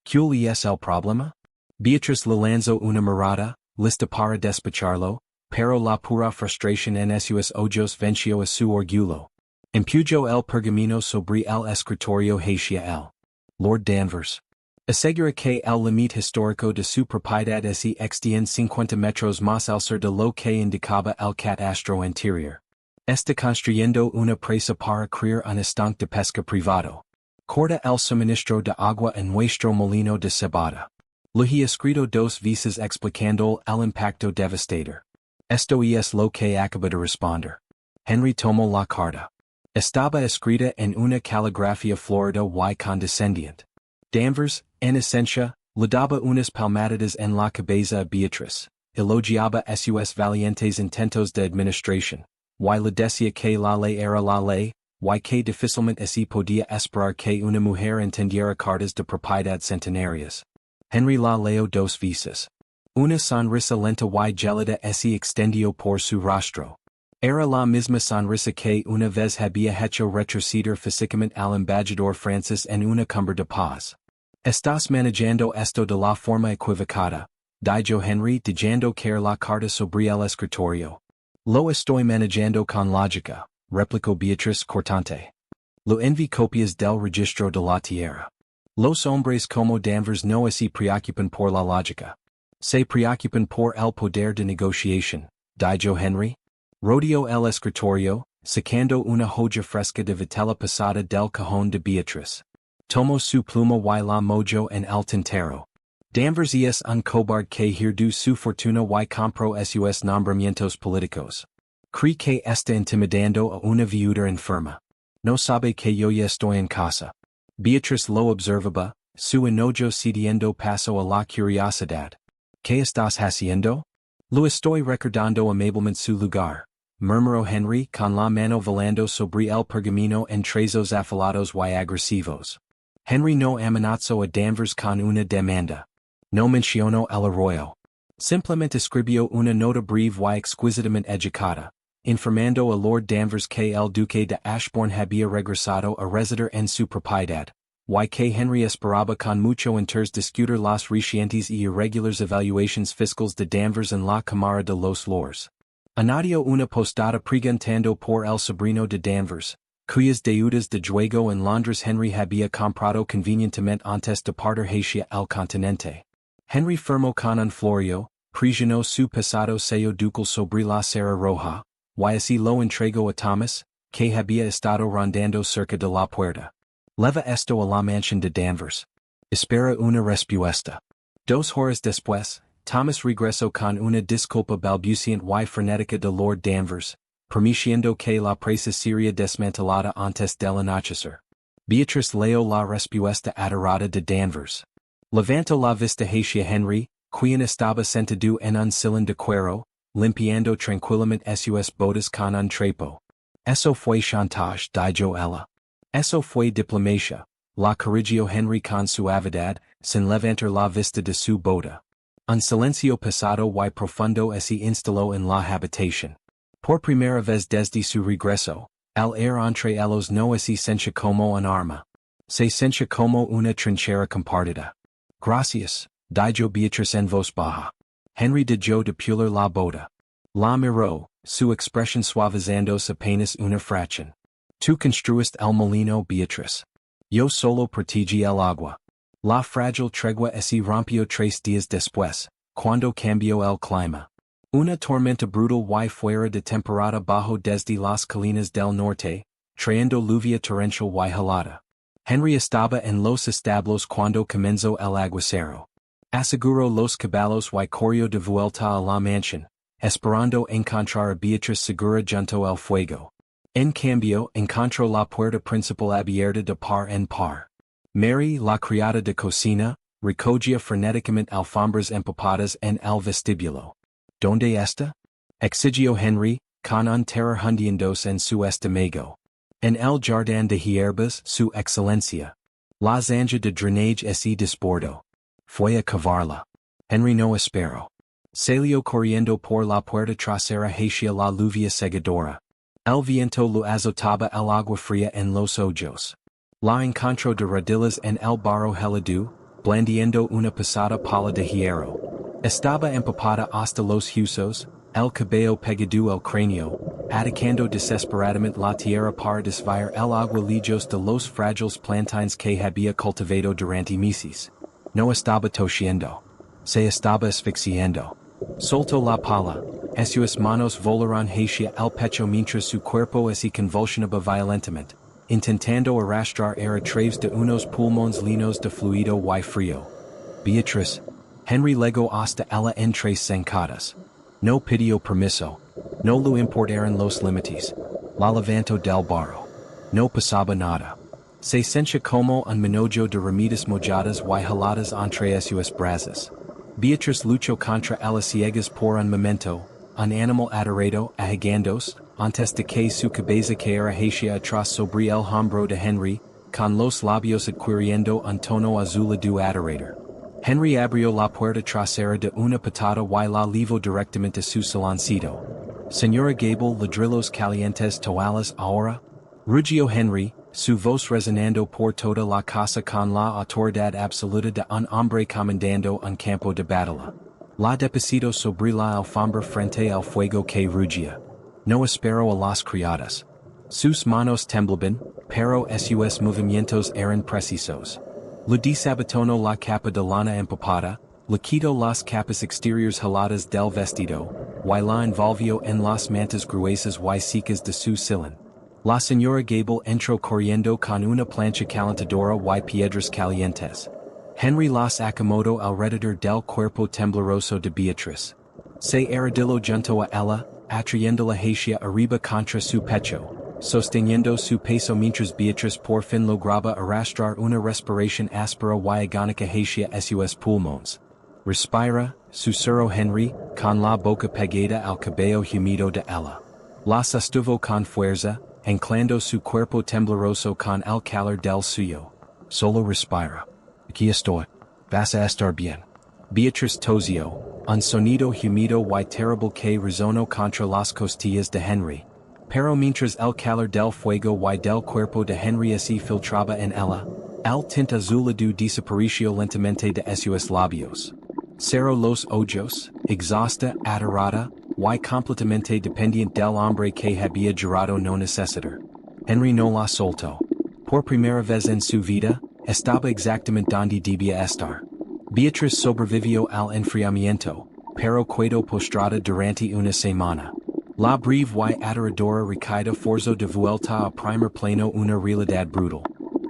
¿Cuál es el problema? Beatrice le lanzó una mirada, lista para despacharlo, pero la pura frustración en sus ojos venció a su orgullo. Empujó el pergamino sobre el escritorio hacia él. Lord Danvers. Asegura que el límite histórico de su propiedad se extiende 50 metros más al sur de lo que indicaba el catastro anterior. Está construyendo una presa para crear un estanque de pesca privado. Corta el suministro de agua en nuestro molino de cebada. Lo he escrito 2 veces explicando el impacto devastador. Esto es lo que acaba de responder. Henry tomó la carta. Estaba escrita en una caligrafía florida y condescendiente. Danvers, en esencia, le daba unas palmaditas en la cabeza a Beatrice, elogiaba sus valientes intentos de administración, y le decía que la ley era la ley, y que difícilmente se podía esperar que una mujer entendiera cartas de propiedad centenarias. Henry la leyó 2 veces. Una sonrisa lenta y gélida se extendió por su rostro. Era la misma sonrisa que una vez había hecho retroceder físicamente al embajador Francis en una cumbre de paz. Estás manejando esto de la forma equivocada, dijo Henry dejando caer la carta sobre el escritorio. Lo estoy manejando con lógica, replicó Beatrice cortante. Lo envié copias del registro de la tierra. Los hombres como Danvers no se preocupan por la lógica. Se preocupan por el poder de negociación, dijo Henry. Rodeó el escritorio, sacando una joya fresca de vitela pasada del cajón de Beatrice. Tomó su pluma y la mojó en el tintero. Danvers es un cobarde que perdió su fortuna y compró sus nombramientos políticos. Cree que está intimidando a una viuda enferma. No sabe que yo ya estoy en casa. Beatrice lo observaba, su enojo cediendo paso a la curiosidad. ¿Qué estás haciendo? Lo estoy recordando amablemente su lugar, murmuró Henry con la mano volando sobre el pergamino en trazos afilados y agresivos. Henry no amenazó a Danvers con una demanda. No mencionó el arroyo. Simplemente escribió una nota breve y exquisitamente educada, informando a Lord Danvers que el Duque de Ashbourne había regresado a residir en su propiedad, y que Henry esperaba con mucho interés discutir las recientes y irregulares evaluations fiscales de Danvers en la Cámara de los Lords. Añadió una postada preguntando por el sobrino de Danvers, cuyas deudas de juego en Londres Henry había comprado convenientemente antes de partir hacia el continente. Henry firmó con un florio, presionó su pesado sello ducal sobre la cera roja, y así lo entregó a Thomas, que había estado rondando cerca de la puerta. Leva esto a la mansión de Danvers. Espera una respuesta. 2 horas después, Thomas regresó con una disculpa balbuciente y frenética de Lord Danvers, prometiendo que la presa sería desmantelada antes del anochecer. Beatrice leyó la respuesta aterrada de Danvers. Levantó la vista hacia Henry, quien estaba sentado en un sillón de cuero, limpiando tranquilamente sus botas con un trapo. Eso fue chantage, dijo ella. Eso fue diplomacia, la corrigió Henry con suavidad, sin levantar la vista de su bota. Un silencio pesado y profundo se instaló en la habitación. Por primera vez desde su regreso, el aire entre ellos no se sentía como un arma. Se sentía como una trinchera compartida. Gracias, dijo Beatrice en voz baja. Henry dejó de pulir la bota. La miró, su expresión suavizándose apenas una fracción. Tú construiste el molino, Beatrice. Yo solo protegí el agua. La frágil tregua se rompió 3 días después, cuando cambió el clima. Una tormenta brutal y fuera de temporada bajo desde las colinas del norte, trayendo lluvia torrencial y helada. Henry estaba en los establos cuando comenzó el aguacero. Aseguró los caballos y corrió de vuelta a la mansión, esperando encontrar a Beatriz segura junto al fuego. En cambio, encontró la puerta principal abierta de par en par. Mary, la criada de cocina, recogía frenéticamente alfombras empapadas en el vestíbulo. ¿Dónde está? Exigió Henry, con un terror hundiéndose en su estómago. En el jardín de hierbas, su excelencia. La zanja de drenaje se desbordó. Fue a cavarla. Henry no esperó. Salió corriendo por la puerta trasera hacia la lluvia cegadora. El viento lo azotaba el agua fría en los ojos. La encontró de rodillas en el barro helado, blandiendo una pesada pala de hierro. Estaba empapada hasta los huesos, el cabello pegado al cráneo, atacando desesperadamente la tierra para desviar el agua lejos de los frágiles plantains que había cultivado durante meses. No estaba tosiendo. Se estaba asfixiando. Soltó la pala, sus manos volaron hacia el pecho mientras su cuerpo se convulsionaba violentamente, intentando arrastrar a través de unos pulmones llenos de fluido y frío. Beatriz. Henry legó hasta ella en 3 zancadas. No pidió permiso. No le importaron los límites. La levantó del barro. No pasaba nada. Se sentía como un manojo de ramitas mojadas y heladas entre sus brazos. Beatriz luchó contra las ciegas por un momento, un animal adorado, agigandos, antes de que su cabeza cayera hacia atrás sobre el hombro de Henry, con los labios adquiriendo un tono azulado adorador. Henry abrió la puerta trasera de una patada y la llevó directamente a su saloncito. Señora Gable, ladrillos calientes toallas ahora. Rugió Henry, su voz resonando por toda la casa con la autoridad absoluta de un hombre comandando un campo de batalla. La depositó sobre la alfombra frente al fuego que rugía. No esperó a las criadas. Sus manos temblaban, pero sus movimientos eran precisos. Le desabotonó la capa de lana empapada, le quitó las capas exteriores heladas del vestido, y la envolvió en las mantas gruesas y secas de su sillón. La señora Gable entró corriendo con una plancha calentadora y piedras calientes. Henry las acomodó alrededor del cuerpo tembloroso de Beatriz. Se arrodilló junto a ella, atrayéndola hacia arriba contra su pecho, sosteniendo su peso mientras Beatriz por fin lograba arrastrar una respiración áspera y agónica hacia sus pulmones. Respira, susurró Henry, con la boca pegada al cabello húmedo de ella. La sostuvo con fuerza, anclando su cuerpo tembloroso con el calor del suyo. Solo respira. Aquí estoy. Vas a estar bien. Beatriz tosió, un sonido húmedo y terrible que resonó contra las costillas de Henry. Pero mientras el calor del fuego y del cuerpo de Henry se filtraba en ella, el tinte azulado desapareció lentamente de sus labios. Cerró los ojos, exhausta, adorada, y completamente dependiente del hombre que había jurado no necesitar. Henry no la soltó. Por primera vez en su vida, estaba exactamente donde debía estar. Beatriz sobrevivió al enfriamiento, pero quedó postrada durante una semana. La breve y adoradora recaída forzó de vuelta a primer plano una realidad brutal.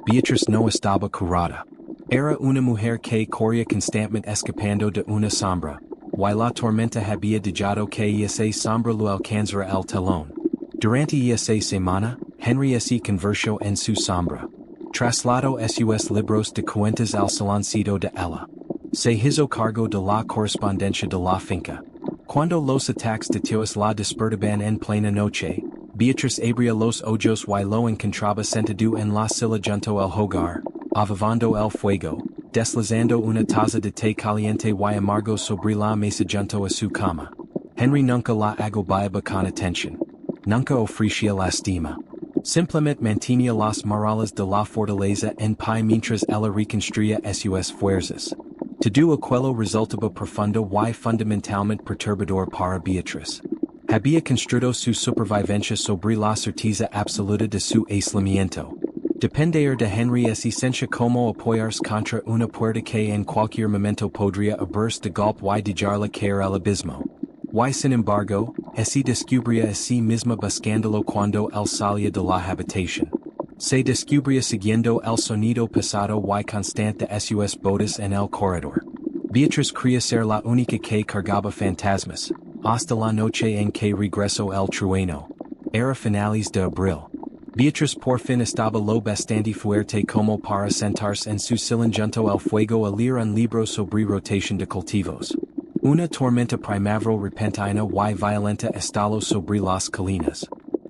Beatriz no estaba curada. Era una mujer que corría constantemente escapando de una sombra, y la tormenta había dejado que esa sombra lo alcanzara el talón. Durante esa semana, Henry se convirtió en su sombra. Trasladó sus libros de cuentas al saloncito de ella. Se hizo cargo de la correspondencia de la finca. Cuando los ataques de Teos la despertaban en plena noche, Beatriz abría los ojos y lo encontraba sentado en la silla junto al hogar, avivando el fuego, deslizando una taza de té caliente y amargo sobre la mesa junto a su cama. Henry nunca la agobaba con atención. Nunca ofrecía lástima. Simplemente mantenía las murallas de la fortaleza en pie mientras ella reconstruía sus fuerzas. Todo aquello resultaba profundo y fundamentalmente perturbador para Beatriz. Había construido su supervivencia sobre la certeza absoluta de su aislamiento. Depender de Henry es esencia como apoyarse contra una puerta que en cualquier momento podría abrirse de golpe y dejarla caer al abismo. Y sin embargo, así descubría a sí misma buscándolo cuando él salía de la habitación. Se descubría siguiendo el sonido pesado y constante de sus botas en el corredor. Beatriz creía ser la única que cargaba fantasmas, hasta la noche en que regresó el trueno. Era finales de abril. Beatriz por fin estaba lo bastante fuerte como para sentarse en su sillón junto al fuego a leer un libro sobre rotación de cultivos. Una tormenta primaveral repentina y violenta estalló sobre las colinas.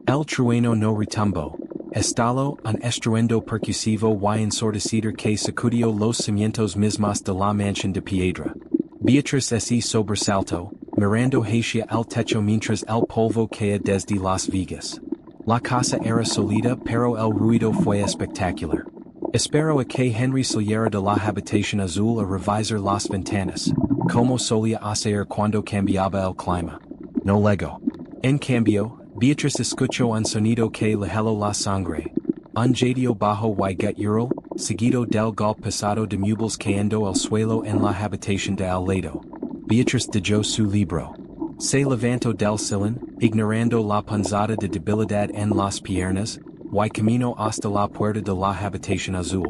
El trueno no retumbó. Estalló un estruendo percusivo y ensordecido que sacudió los cimientos mismos de la mansión de piedra. Beatriz así sobresaltó, mirando hacia el techo mientras el polvo caía desde Las Vegas. La casa era sólida pero el ruido fue espectacular. Esperó a que Henry saliera de la habitación azul a revisar las ventanas, como solía hacer cuando cambiaba el clima. No luego. En cambio, Beatriz escuchó un sonido que le heló la sangre. Un jadeo bajo y gutural, seguido del golpe pesado de muebles cayendo al suelo en la habitación de al lado. Beatriz dejó su libro. Se levantó del sillón, ignorando la punzada de debilidad en las piernas, y caminó hasta la puerta de la habitación azul.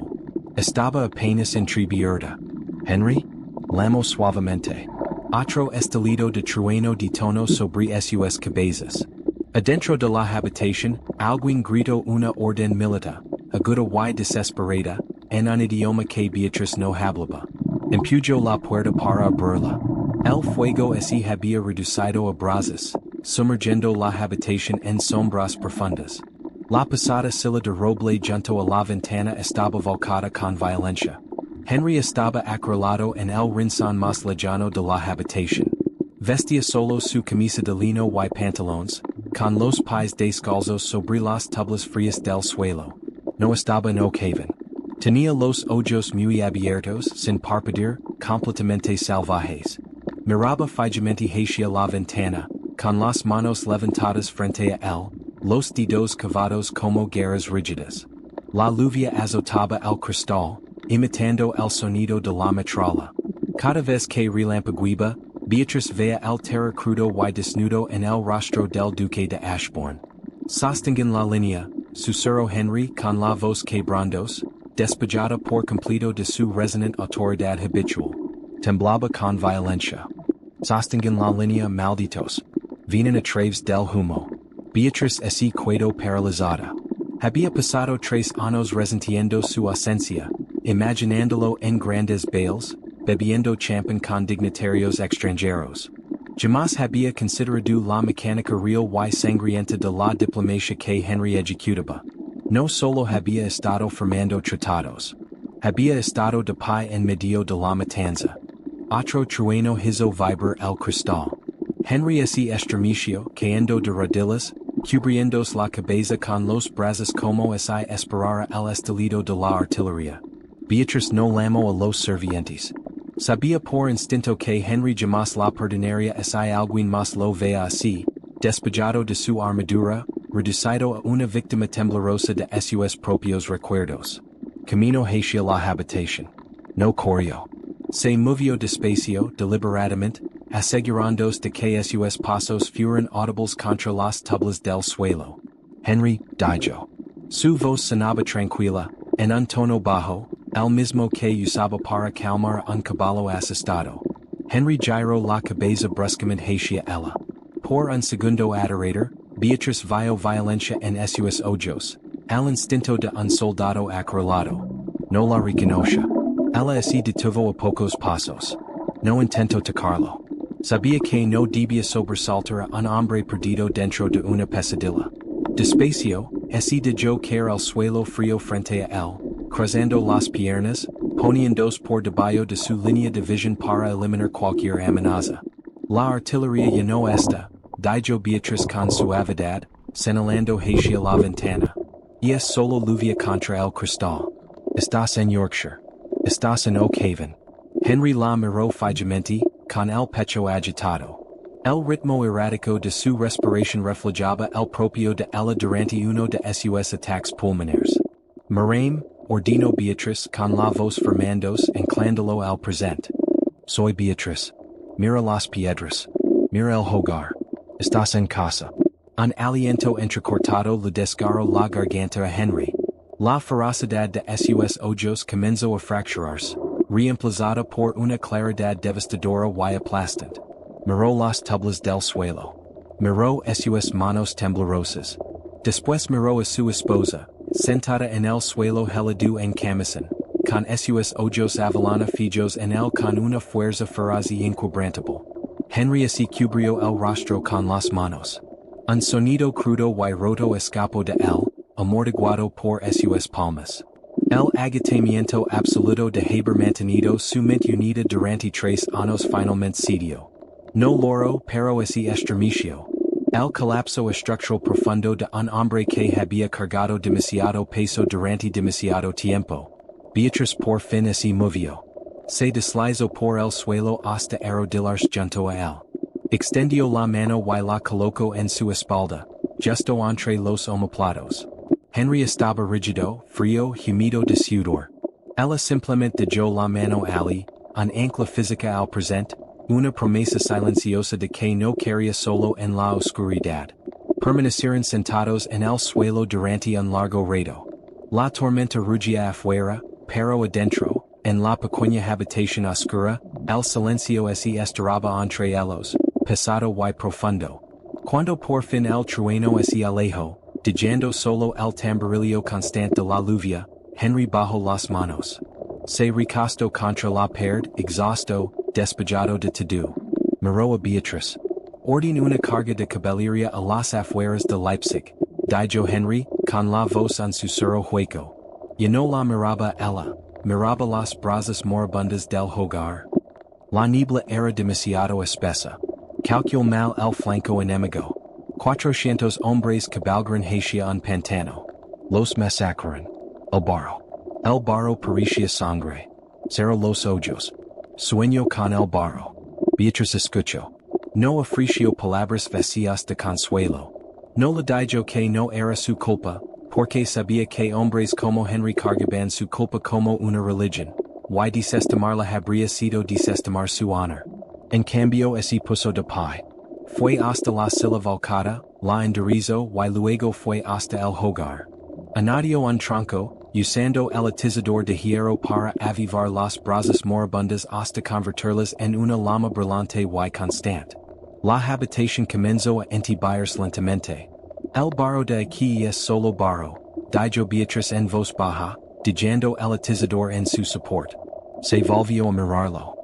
Estaba apenas entreabierta. Henry? Llamó suavemente. Otro estallido de trueno de tono sobre sus cabezas. Adentro de la habitación, alguien gritó una orden militar, aguda y desesperada, en un idioma que Beatriz no hablaba. Empujó la puerta para abrirla. El fuego así había reducido a brasas, sumergiendo la habitación en sombras profundas. La pesada silla de roble junto a la ventana estaba volcada con violencia. Henry estaba acorralado en el rincón más lejano de la habitación. Vestía solo su camisa de lino y pantalones, con los pies descalzos sobre las tablas frías del suelo. No estaba en Oakhaven. Tenía los ojos muy abiertos, sin parpadear, completamente salvajes. Miraba fijamente hacia la ventana, con las manos levantadas frente a él, los dedos cavados como garras rígidas. La lluvia azotaba el cristal, imitando el sonido de la metralla. Cada vez que relampagueaba, Beatriz veía el terror crudo y desnudo en el rostro del duque de Ashbourne. Sostenguen la línea, susurró Henry con la voz quebrantos, despojada por completo de su resonante autoridad habitual. Temblaba con violencia. Sostenguen la línea, malditos. Vienen a través del humo. Beatriz así quedó paralizada. Había pasado 3 años resentiendo su ausencia, imaginándolo en grandes bailes, bebiendo champán con dignatarios extranjeros. Jamás había considerado la mecánica real y sangrienta de la diplomacia que Henry ejecutaba. No solo había estado formando tratados. Había estado de pie en medio de la matanza. Otro trueno hizo vibrar el cristal. Henry así estremeció, cayendo de rodillas, cubriéndose la cabeza con los brazos como si esperara el estallido de la artillería. Beatriz no llamó a los servientes. Sabía por instinto que Henry jamás la perdonaría si alguien más lo veía así, despojado de su armadura, reducido a una víctima temblorosa de sus propios recuerdos. Camino hacia la habitación. No corrió. Se movió despacio, deliberadamente, asegurándose de que sus pasos fueran audibles contra las tablas del suelo. Henry, dijo. Su voz sonaba tranquila, en un tono bajo, el mismo que usaba para calmar a un caballo asustado. Henry giró la cabeza bruscamente hacia ella. Por un segundo adorador, Beatriz vio violencia en sus ojos, el instinto de un soldado acorralado. No la reconoció. Ella así detuvo a pocos pasos. No intentó tocarlo. Sabía que no debía sobresaltar a un hombre perdido dentro de una pesadilla. Despacio, así dejó caer al suelo frío frente a él, cruzando las piernas, poniéndose por debajo de su línea de visión para eliminar cualquier amenaza. La artillería llenó esta, dijo Beatriz con suavidad, señalando hacia la ventana. Y es solo lluvia contra el cristal. Estás en Yorkshire. Estás en Oakhaven. Henry la miró fijamente, con el pecho agitado. El ritmo errático de su respiración reflejaba el propio de ella durante uno de sus ataques pulmonares. Marame, ordino Beatriz con la voz Fernandos enclándolo al presente. Soy Beatriz. Mira las piedras. Mira el hogar. Estás en casa. Un aliento entrecortado le desgarró la garganta a Henry. La ferocidad de sus ojos comenzó a fracturarse, reemplazada por una claridad devastadora y aplastante. Miró las tablas del suelo. Miró sus manos temblorosas. Después miró a su esposa, sentada en el suelo helado en camisón, con sus ojos avalana fijos en él con una fuerza feroz y inquebrantable. Henry así cubrió el rostro con las manos. Un sonido crudo y roto escapó de él, amortiguado por sus palmas. El agotamiento absoluto de haber mantenido su mente unida durante 3 años finalmente cedió. No logró pero así estremeció. El colapso estructural profundo de un hombre que había cargado demasiado peso durante demasiado tiempo. Beatriz por fin así movió. Se deslizó por el suelo hasta arrodillarse junto a él. Extendió la mano y la colocó en su espalda, justo entre los omoplatos. Henry estaba rígido, frío, húmedo de sudor. Ella simplemente dejó la mano allí, un ancla física al presente, una promesa silenciosa de que no quería solo en la oscuridad. Permanecieron sentados en el suelo durante un largo rato. La tormenta rugía afuera, pero adentro, en la pequeña habitación oscura, el silencio se estiraba entre ellos, pesado y profundo. Cuando por fin el trueno se alejó, dejando solo el tamborileo constante de la lluvia, Henry bajó las manos. Se recostó contra la pared, exhausto, despejado de todo. Miró a Beatriz. Ordenó una carga de caballería a las afueras de Leipzig, dijo Henry, con la voz en susurro hueco. Y no la miraba ella, miraba las brasas moribundas del hogar. La niebla era demasiado espesa. Calculó mal el flanco enemigo. 400 hombres cabalgaron hacia un pantano. Los masacraron. El barro parecía sangre. Cerró los ojos. Sueño con el barro. Beatriz escuchó. No ofreció palabras vacías de consuelo. No le dijo que no era su culpa, porque sabía que hombres como Henry cargaban su culpa como una religión. Y desestimarla habría sido desestimar su honor. En cambio se puso de pie. Fue hasta la silla volcada, la enderezó y luego fue hasta el hogar. Añadió un tronco, usando el atizador de hierro para avivar las brasas moribundas hasta convertirlas en una llama brillante y constante. La habitación comenzó a entibiarse lentamente. El barro de aquí es solo barro, dijo Beatriz en voz baja, dejando el atizador en su soporte. Se volvió a mirarlo.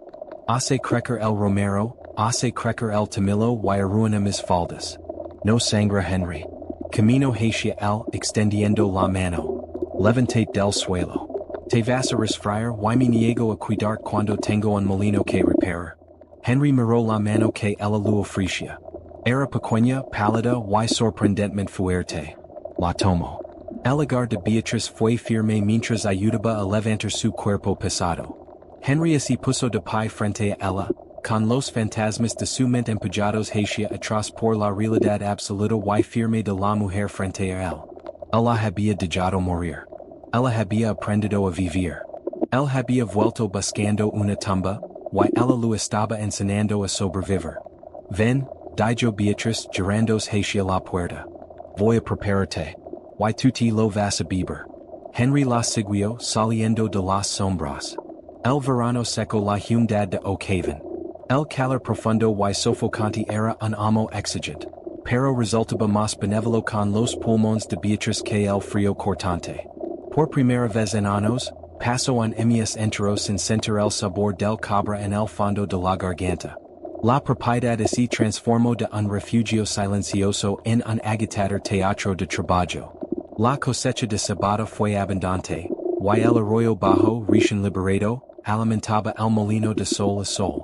Hace crecer el romero, hace crecer el tomillo y arruina mis faldas. No sangra Henry. Camino hacia él extendiendo la mano. Levantate del suelo. Te vas a resfriar y me niego a cuidar cuando tengo un molino que reparar. Henry miró la mano que ella le ofrecía. Era pequeña, pálida y sorprendentemente fuerte. La tomó. El hogar de Beatriz fue firme mientras ayudaba a levantar su cuerpo pesado. Henry se puso de pie frente a ella, con los fantasmas de su mente empujados hacia atrás por la realidad absoluta y firme de la mujer frente a él. Ella había dejado morir. Ella había aprendido a vivir. Él había vuelto buscando una tumba, y ella lo estaba enseñando a sobrevivir. Ven, dijo Beatriz girándose hacia la puerta. Voy a prepararte. Y tú te lo vas a beber. Henry la siguió saliendo de las sombras. El verano secó la humedad de Oakhaven. El calor profundo y sofocante era un amo exigente, pero resultaba más benévolo con los pulmones de Beatriz que el frío cortante. Por primera vez en años, pasó un mes entero sin sentir el sabor del cabra en el fondo de la garganta. La propiedad se transformó de un refugio silencioso en un agitador teatro de trabajo. La cosecha de cebada fue abundante, y el arroyo bajo, recién liberado, alimentaba el molino de sol a sol.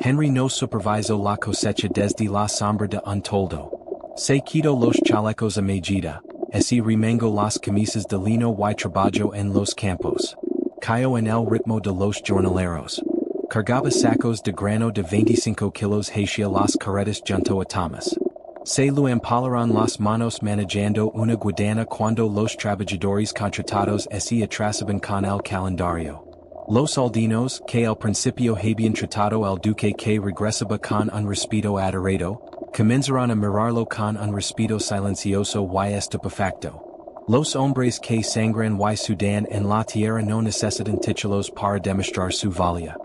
Henry no supervisó la cosecha desde la sombra de un toldo. Se quitó los chalecos a medida, se remangó las camisas de lino y trabajó en los campos. Cayó en el ritmo de los jornaleros. Cargaba sacos de grano de 25 kilos hacia las carretas junto a Thomas. Se lo empalaron las manos manejando una guadaña cuando los trabajadores contratados se atrasaban con el calendario. Los aldeanos, que al principio habían tratado al duque que regresaba con un respeto adorado, comenzaron a mirarlo con un respeto silencioso y estupefacto. Los hombres que sangran y sudan en la tierra no necesitan títulos para demostrar su valía.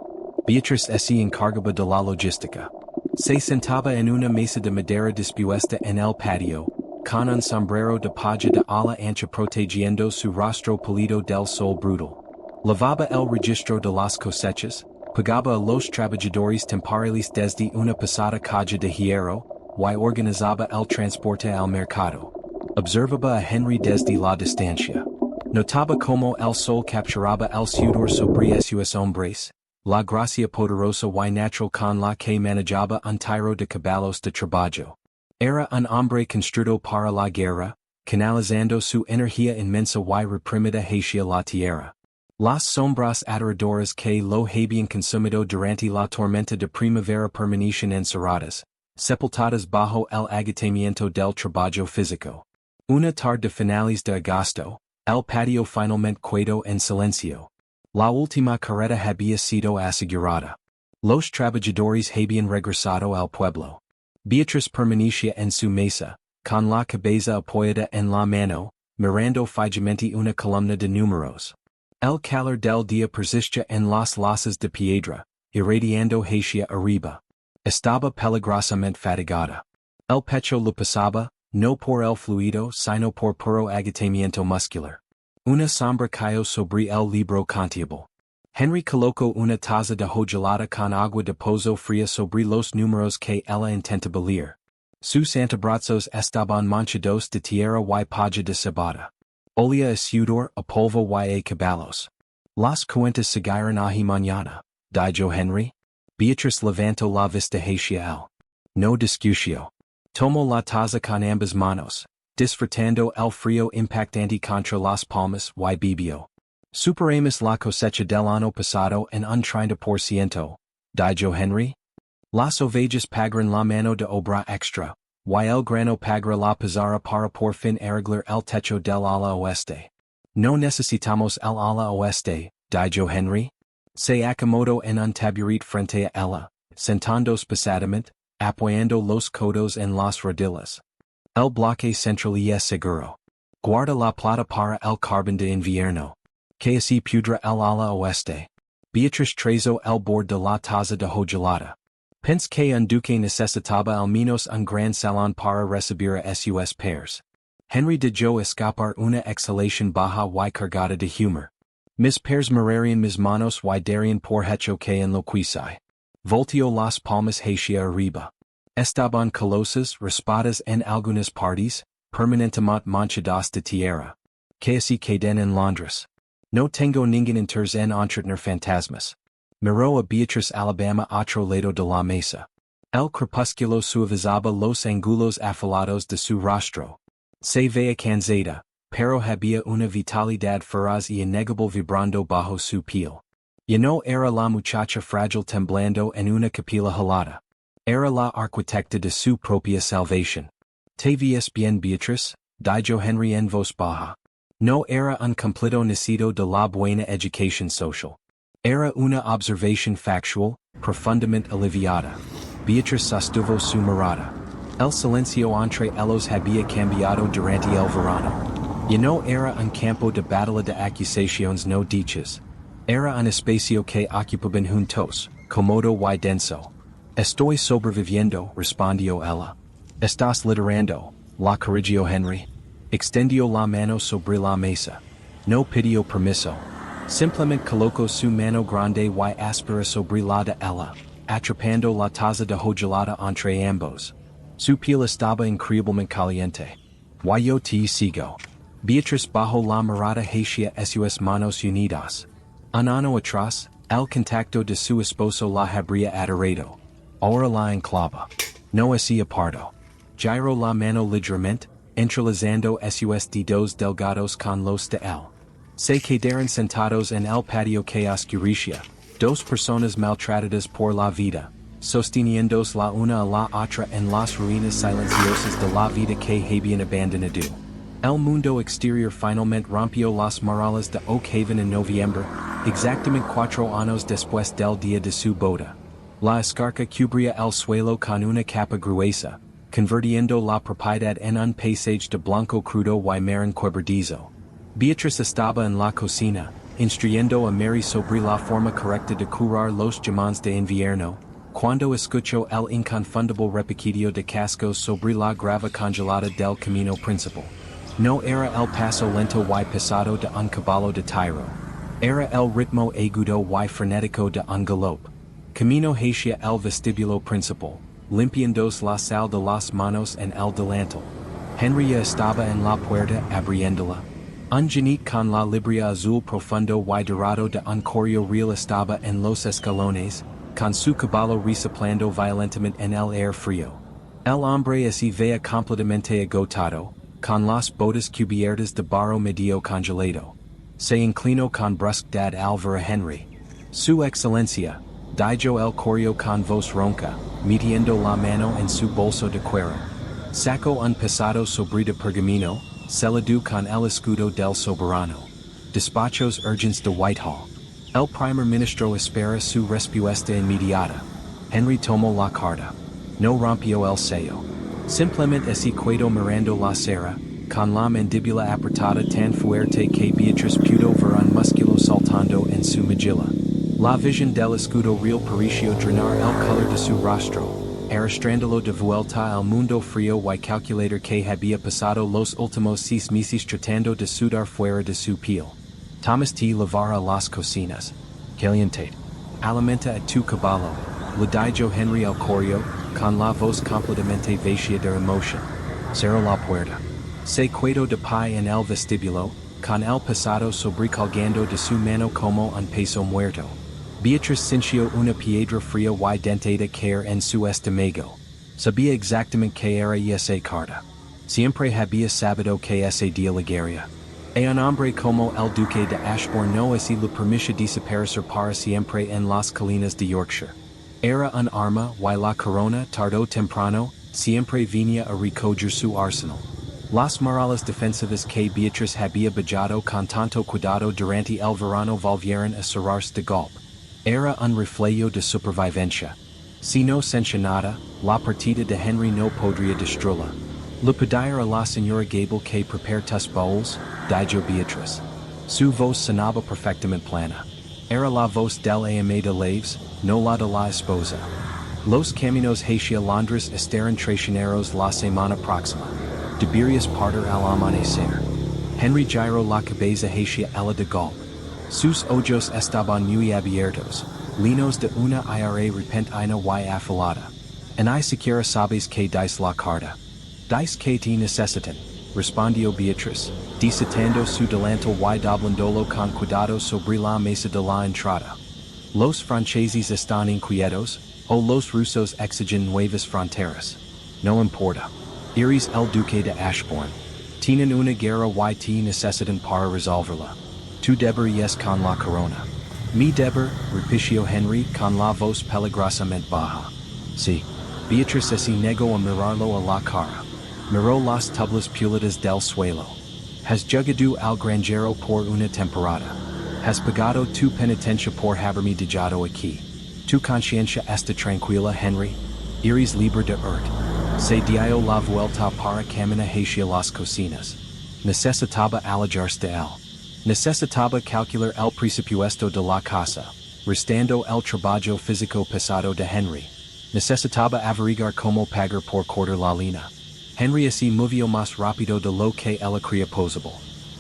Beatriz se encargaba de la logística. Se sentaba en una mesa de madera dispuesta en el patio, con un sombrero de paja de ala ancha protegiendo su rostro pulido del sol brutal. Lavaba el registro de las cosechas, pagaba a los trabajadores temporales desde una pesada caja de hierro, y organizaba el transporte al mercado. Observaba a Henry desde la distancia. Notaba como el sol capturaba el sudor sobre esos hombres, la gracia poderosa y natural con la que manejaba un tiro de caballos de trabajo. Era un hombre construido para la guerra, canalizando su energía inmensa y reprimida hacia la tierra. Las sombras aterradoras que lo habían consumido durante la tormenta de primavera permanecían encerradas, sepultadas bajo el agotamiento del trabajo físico. Una tarde de finales de agosto, el patio finalmente quedó en silencio. La última carreta había sido asegurada. Los trabajadores habían regresado al pueblo. Beatriz permanecía en su mesa, con la cabeza apoyada en la mano, mirando fijamente una columna de números. El calor del día persistía en las losas de piedra, irradiando hacia arriba. Estaba peligrosamente fatigada. El pecho lo pasaba, no por el fluido sino por puro agotamiento muscular. Una sombra cayó sobre el libro contable. Henry colocó una taza de gelada con agua de pozo fría sobre los números que ella intentaba leer. Sus antebrazos estaban manchados de tierra y paja de cebada. Olía a sudor, a polvo y a caballos. Las cuentas siguieron allí mañana, dijo Henry. Beatriz levantó la vista hacia él. No discutió. Tomó la taza con ambas manos, disfrutando el frío impactante contra las palmas y bebió. Superamos la cosecha del año pasado en un 30%, dijo Henry. Las ovejas pagaron la mano de obra extra, y el grano pagará la pizarra para por fin arreglar el techo del ala oeste. No necesitamos el ala oeste, dijo Henry. Se acomodó en un taburete frente a ella, sentándose pesadamente, apoyando los codos en las rodillas. El bloque central es seguro. Guarda la plata para el carbón de invierno. Que así pudra el ala oeste. Beatriz trazó el borde de la taza de gelada. Pensé que un duque necesitaba al menos un gran salón para recibir a sus pairs. Henry dejó escapar una exhalación baja y cargada de humor. Mis pairs mirarían mis manos y darían por hecho que enloquecí. Volteó las palmas hacia arriba. Estaban colosas, raspadas en algunas partes, permanentemente manchadas de tierra. Que así queden en Londres. No tengo ningún interés en entretener fantasmas. Miró a Beatriz Alabama otro lado de la mesa. El crepúsculo suavizaba los ángulos afilados de su rostro. Se veía cansada, pero había una vitalidad feroz y innegable vibrando bajo su piel. Y no era la muchacha frágil temblando en una capilla helada. Era la arquitecta de su propia salvación. ¿Te ves bien, Beatriz? Dijo Henry en voz baja. No era un completo nacido de la buena educación social. Era una observación factual, profundamente aliviada. Beatriz sostuvo su mirada. El silencio entre ellos había cambiado durante el verano. Y no era un campo de batalla de acusaciones no dichas. Era un espacio que ocupaban juntos, cómodo y denso. Estoy sobreviviendo, respondió ella. ¿Estás literando? La corrigió Henry. Extendió la mano sobre la mesa. No pidió permiso. Simplemente colocó su mano grande y áspera sobre la de ella, atrapando la taza de gelada entre ambos. Su piel estaba increíblemente caliente. Y yo te sigo. Beatriz bajó la mirada hacia sus manos unidas. Un año atrás, el contacto de su esposo la habría adorado. Ahora la enclava. No hacía pardo. Giró la mano ligeramente, entrelazando sus dedos delgados con los de él. Se quedaron sentados en el patio que oscurecía, dos personas maltratadas por la vida, sosteniéndose la una a la otra en las ruinas silenciosas de la vida que habían abandonado. El mundo exterior finalmente rompió las murallas de Oak Haven en noviembre, exactamente 4 años después del día de su boda. La escarcha cubría el suelo con una capa gruesa, convirtiendo la propiedad en un paisaje de blanco crudo y marrón quebradizo. Beatriz estaba en la cocina, instruyendo a Mary sobre la forma correcta de curar los jamones de invierno, cuando escuchó el inconfundible repiqueteo de cascos sobre la grava congelada del camino principal. No era el paso lento y pesado de un caballo de tiro. Era el ritmo agudo y frenético de un galope. Camino hacia el vestíbulo principal, limpiándose la sal de las manos en el delantal. Henry ya estaba en la puerta abriéndola. Un janit con la librea azul profundo y dorado de un correo real estaba en los escalones, con su caballo resoplando violentamente en el aire frío. El hombre se veía completamente agotado, con las botas cubiertas de barro medio congelado. Se inclinó con brusquedad al ver a Henry. Su excelencia, dijo el correo con voz ronca, metiendo la mano en su bolso de cuero. Sacó un pesado sobre de pergamino, saludó con el escudo del soberano. Despachos urgentes de Whitehall. El primer ministro espera su respuesta inmediata. Henry tomó la carta. No rompió el sello. Simplemente se quedó mirando la cera, con la mandíbula apretada tan fuerte que Beatriz pudo ver un músculo saltando en su mejilla. La visión del escudo real pareció drenar el color de su rostro, arrastrándolo de vuelta al mundo frío y calculador que había pasado los últimos 6 meses tratando de sudar fuera de su piel. Thomas T. lavar a las cocinas. Caliente. Alimenta a tu caballo. Le dijo Henry al correo, con la voz completamente vacía de emoción. Cerró la puerta. Se quedó de pie en el vestíbulo, con el pesado sobrecolgando de su mano como un peso muerto. Beatriz sintió una piedra fría y dentada caer en su estómago. Sabía exactamente que era esa carta. Siempre había sabido que ese día llegaría. Un hombre como el Duque de Ashbourne no se le permitió desaparecer para siempre en las colinas de Yorkshire. Era un arma y la corona, tarde o temprano, siempre venía a recoger su arsenal. Las murallas defensivas que Beatriz había bajado con tanto cuidado durante el verano volvieron a cerrarse de golpe. Era un reflejo de supervivencia. Si no se nada, la partida de Henry no podría destruirla. Le pedir a la señora Gable que prepare tus bowls, dijo Beatriz. Su voz sonaba perfectamente plana. Era la voz del ame de Laves, no la de la esposa. Los caminos hacia Londres estarán traicioneros la semana próxima. Deberías partir al amanecer. Henry giró la cabeza hacia ella de golpe. Sus ojos estaban muy abiertos, llenos de una ira repentina y afilada. Ni siquiera sabes que dice la carta. Dice que te necesitan, respondió Beatriz, desatando su delantal y doblándolo con cuidado sobre la mesa de la entrada. Los franceses están inquietos, o los rusos exigen nuevas fronteras. No importa. Eres el Duque de Ashbourne. Tienen una guerra y te necesitan para resolverla. Tu deberías con la corona. Mi deber, repitió Henry con la voz peligrosamente baja. Sí. Beatriz se negó a mirarlo a la cara. Miró las tablas pulidas del suelo. Has jugado al granjero por una temporada. Has pagado tu penitencia por haberme dejado aquí. Tu conciencia está tranquila, Henry. Eres libre de se dio la vuelta para caminar hacia las cocinas. Necesitaba alejarse de él. Necesitaba calcular el presupuesto de la casa, restando el trabajo físico pesado de Henry. Necesitaba averiguar cómo pagar por cortar la línea. Henry se movió más rápido de lo que ella creía posible.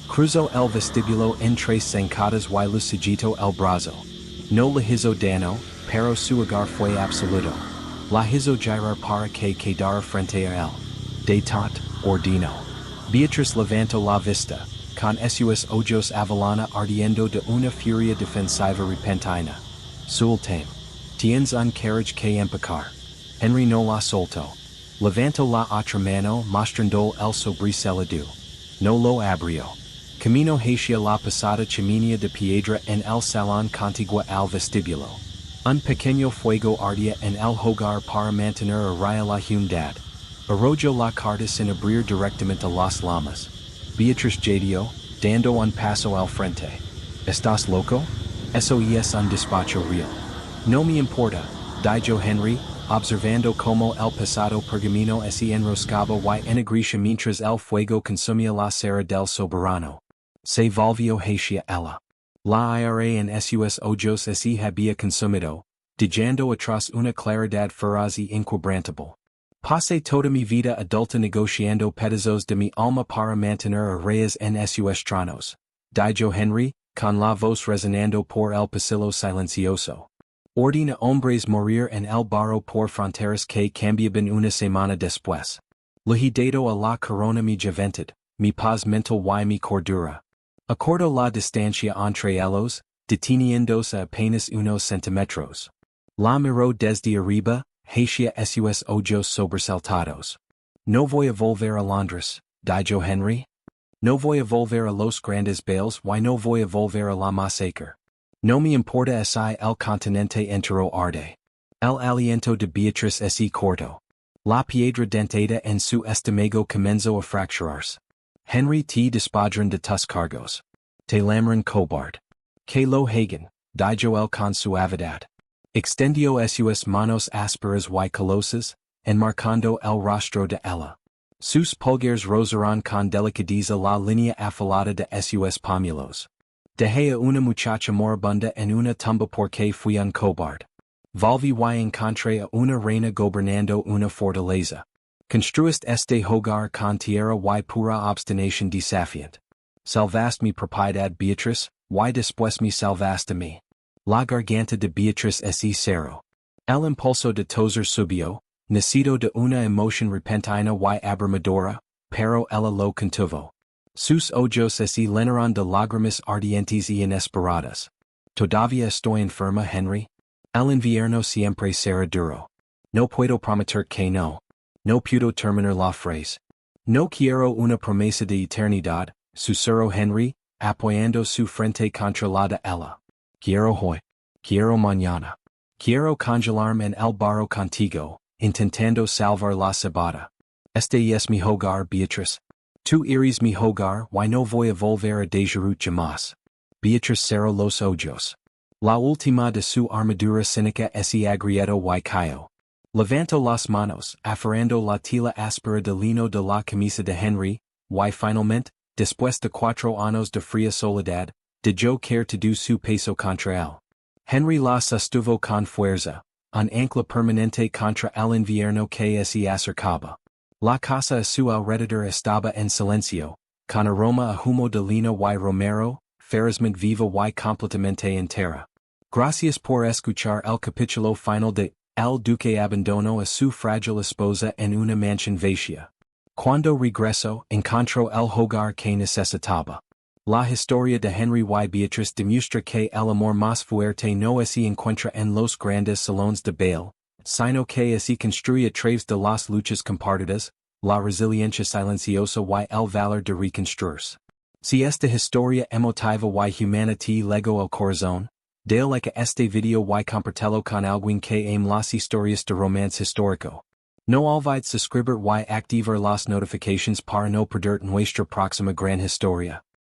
Cruzó el vestíbulo en 3 zancadas y le sujetó el brazo. No le hizo daño, pero su hogar fue absoluto. La hizo girar para que quedara frente a él. De tot, ordinó. Beatriz levantó la vista, con esos ojos avalana ardiendo de una furia defensiva repentina. Sultán. Tienes un carriage que empacar. Henry no la soltó. Levantó la otra mano mostrando el sobresalado. No lo abrió. Camino hacia la pesada chimenea de piedra en el salón contiguo al vestíbulo. Un pequeño fuego ardía en el hogar para mantener a raya la humedad. Arrojo la carta sin abrir directamente las llamas. Beatriz Jadio, dando un paso al frente. ¿Estás loco? Eso es un despacho real. No me importa, dijo Henry, observando como el pesado pergamino se enroscaba y enegrecia mientras el fuego consumía la cera del soberano. Se volvió hacia ella. La ira en sus ojos se había consumido, dejando atrás una claridad feroz y inquebrantable. Pasé toda mi vida adulta negociando pedazos de mi alma para mantener a rayas en sus tronos, dijo Henry, con la voz resonando por el pasillo silencioso. Ordena hombres morir en el barro por fronteras que cambiaban una semana después. Ligado a la corona mi juventud, mi paz mental y mi cordura. Acordo la distancia entre ellos, deteniéndose apenas unos centímetros. La miró desde arriba, hacia sus ojos sobresaltados. No voy a volver a Londres, dijo Henry. No voy a volver a los grandes bailes y no voy a volver a la masacre. No me importa si el continente entero arde. El aliento de Beatriz es corto. La piedra dentada en su estómago comenzó a fracturarse. Henry te despadran de tus cargos. Te lamran cobarde. Que lo hagan, dijo él con suavidad. Extendió sus manos ásperas y calosas, enmarcando el rostro de ella. Sus pulgares rozaron con delicadeza la línea afilada de sus pómulos. Dejé a una muchacha moribunda en una tumba porque fui un cobarde. Volví y encontré a una reina gobernando una fortaleza. Construiste este hogar con tierra y pura obstinación desafiante. Salvaste mi propiedad Beatriz, y después me salvaste a mí. La garganta de Beatriz es cero. El impulso de toser subió, nacido de una emoción repentina y abrumadora, pero ella lo contuvo. Sus ojos se llenaron de lágrimas ardientes y inesperadas. Todavía estoy enferma, Henry. El invierno siempre será duro. No puedo prometer que no. No puedo terminar la frase. No quiero una promesa de eternidad, susurró Henry, apoyando su frente contra la de ella. Quiero hoy. Quiero mañana. Quiero congelarme en el barro contigo, intentando salvar la cebada. Este es mi hogar, Beatriz. Tú eres mi hogar y no voy a volver a dejarlo jamás. Beatriz cerró los ojos. La última de su armadura cínica se agrietó y cayó. Levantó las manos, aferrando la tela áspera de lino de la camisa de Henry, y finalmente, después de 4 años de fría soledad, dejó caer todo su peso contra él. Henry la sostuvo con fuerza, un ancla permanente contra el invierno que se acercaba. La casa a su alrededor estaba en silencio, con aroma a humo de lino y romero, ferozmente viva y completamente entera. Gracias por escuchar el capítulo final de El Duque Abandonó a su Frágil Esposa en una Mansión Vacía. Cuando Regresó, encontró el hogar que necesitaba. La historia de Henry y Beatriz demuestra que el amor más fuerte no se encuentra en los grandes salones de baile, sino que se construye a través de las luchas compartidas, la resiliencia silenciosa y el valor de reconstruirse. Si esta historia emotiva y humana te legó el corazón, dale like a este video y compartelo con alguien que ame las historias de romance histórico. No olvides suscribir y activar las notifications para no perder nuestra próxima gran historia.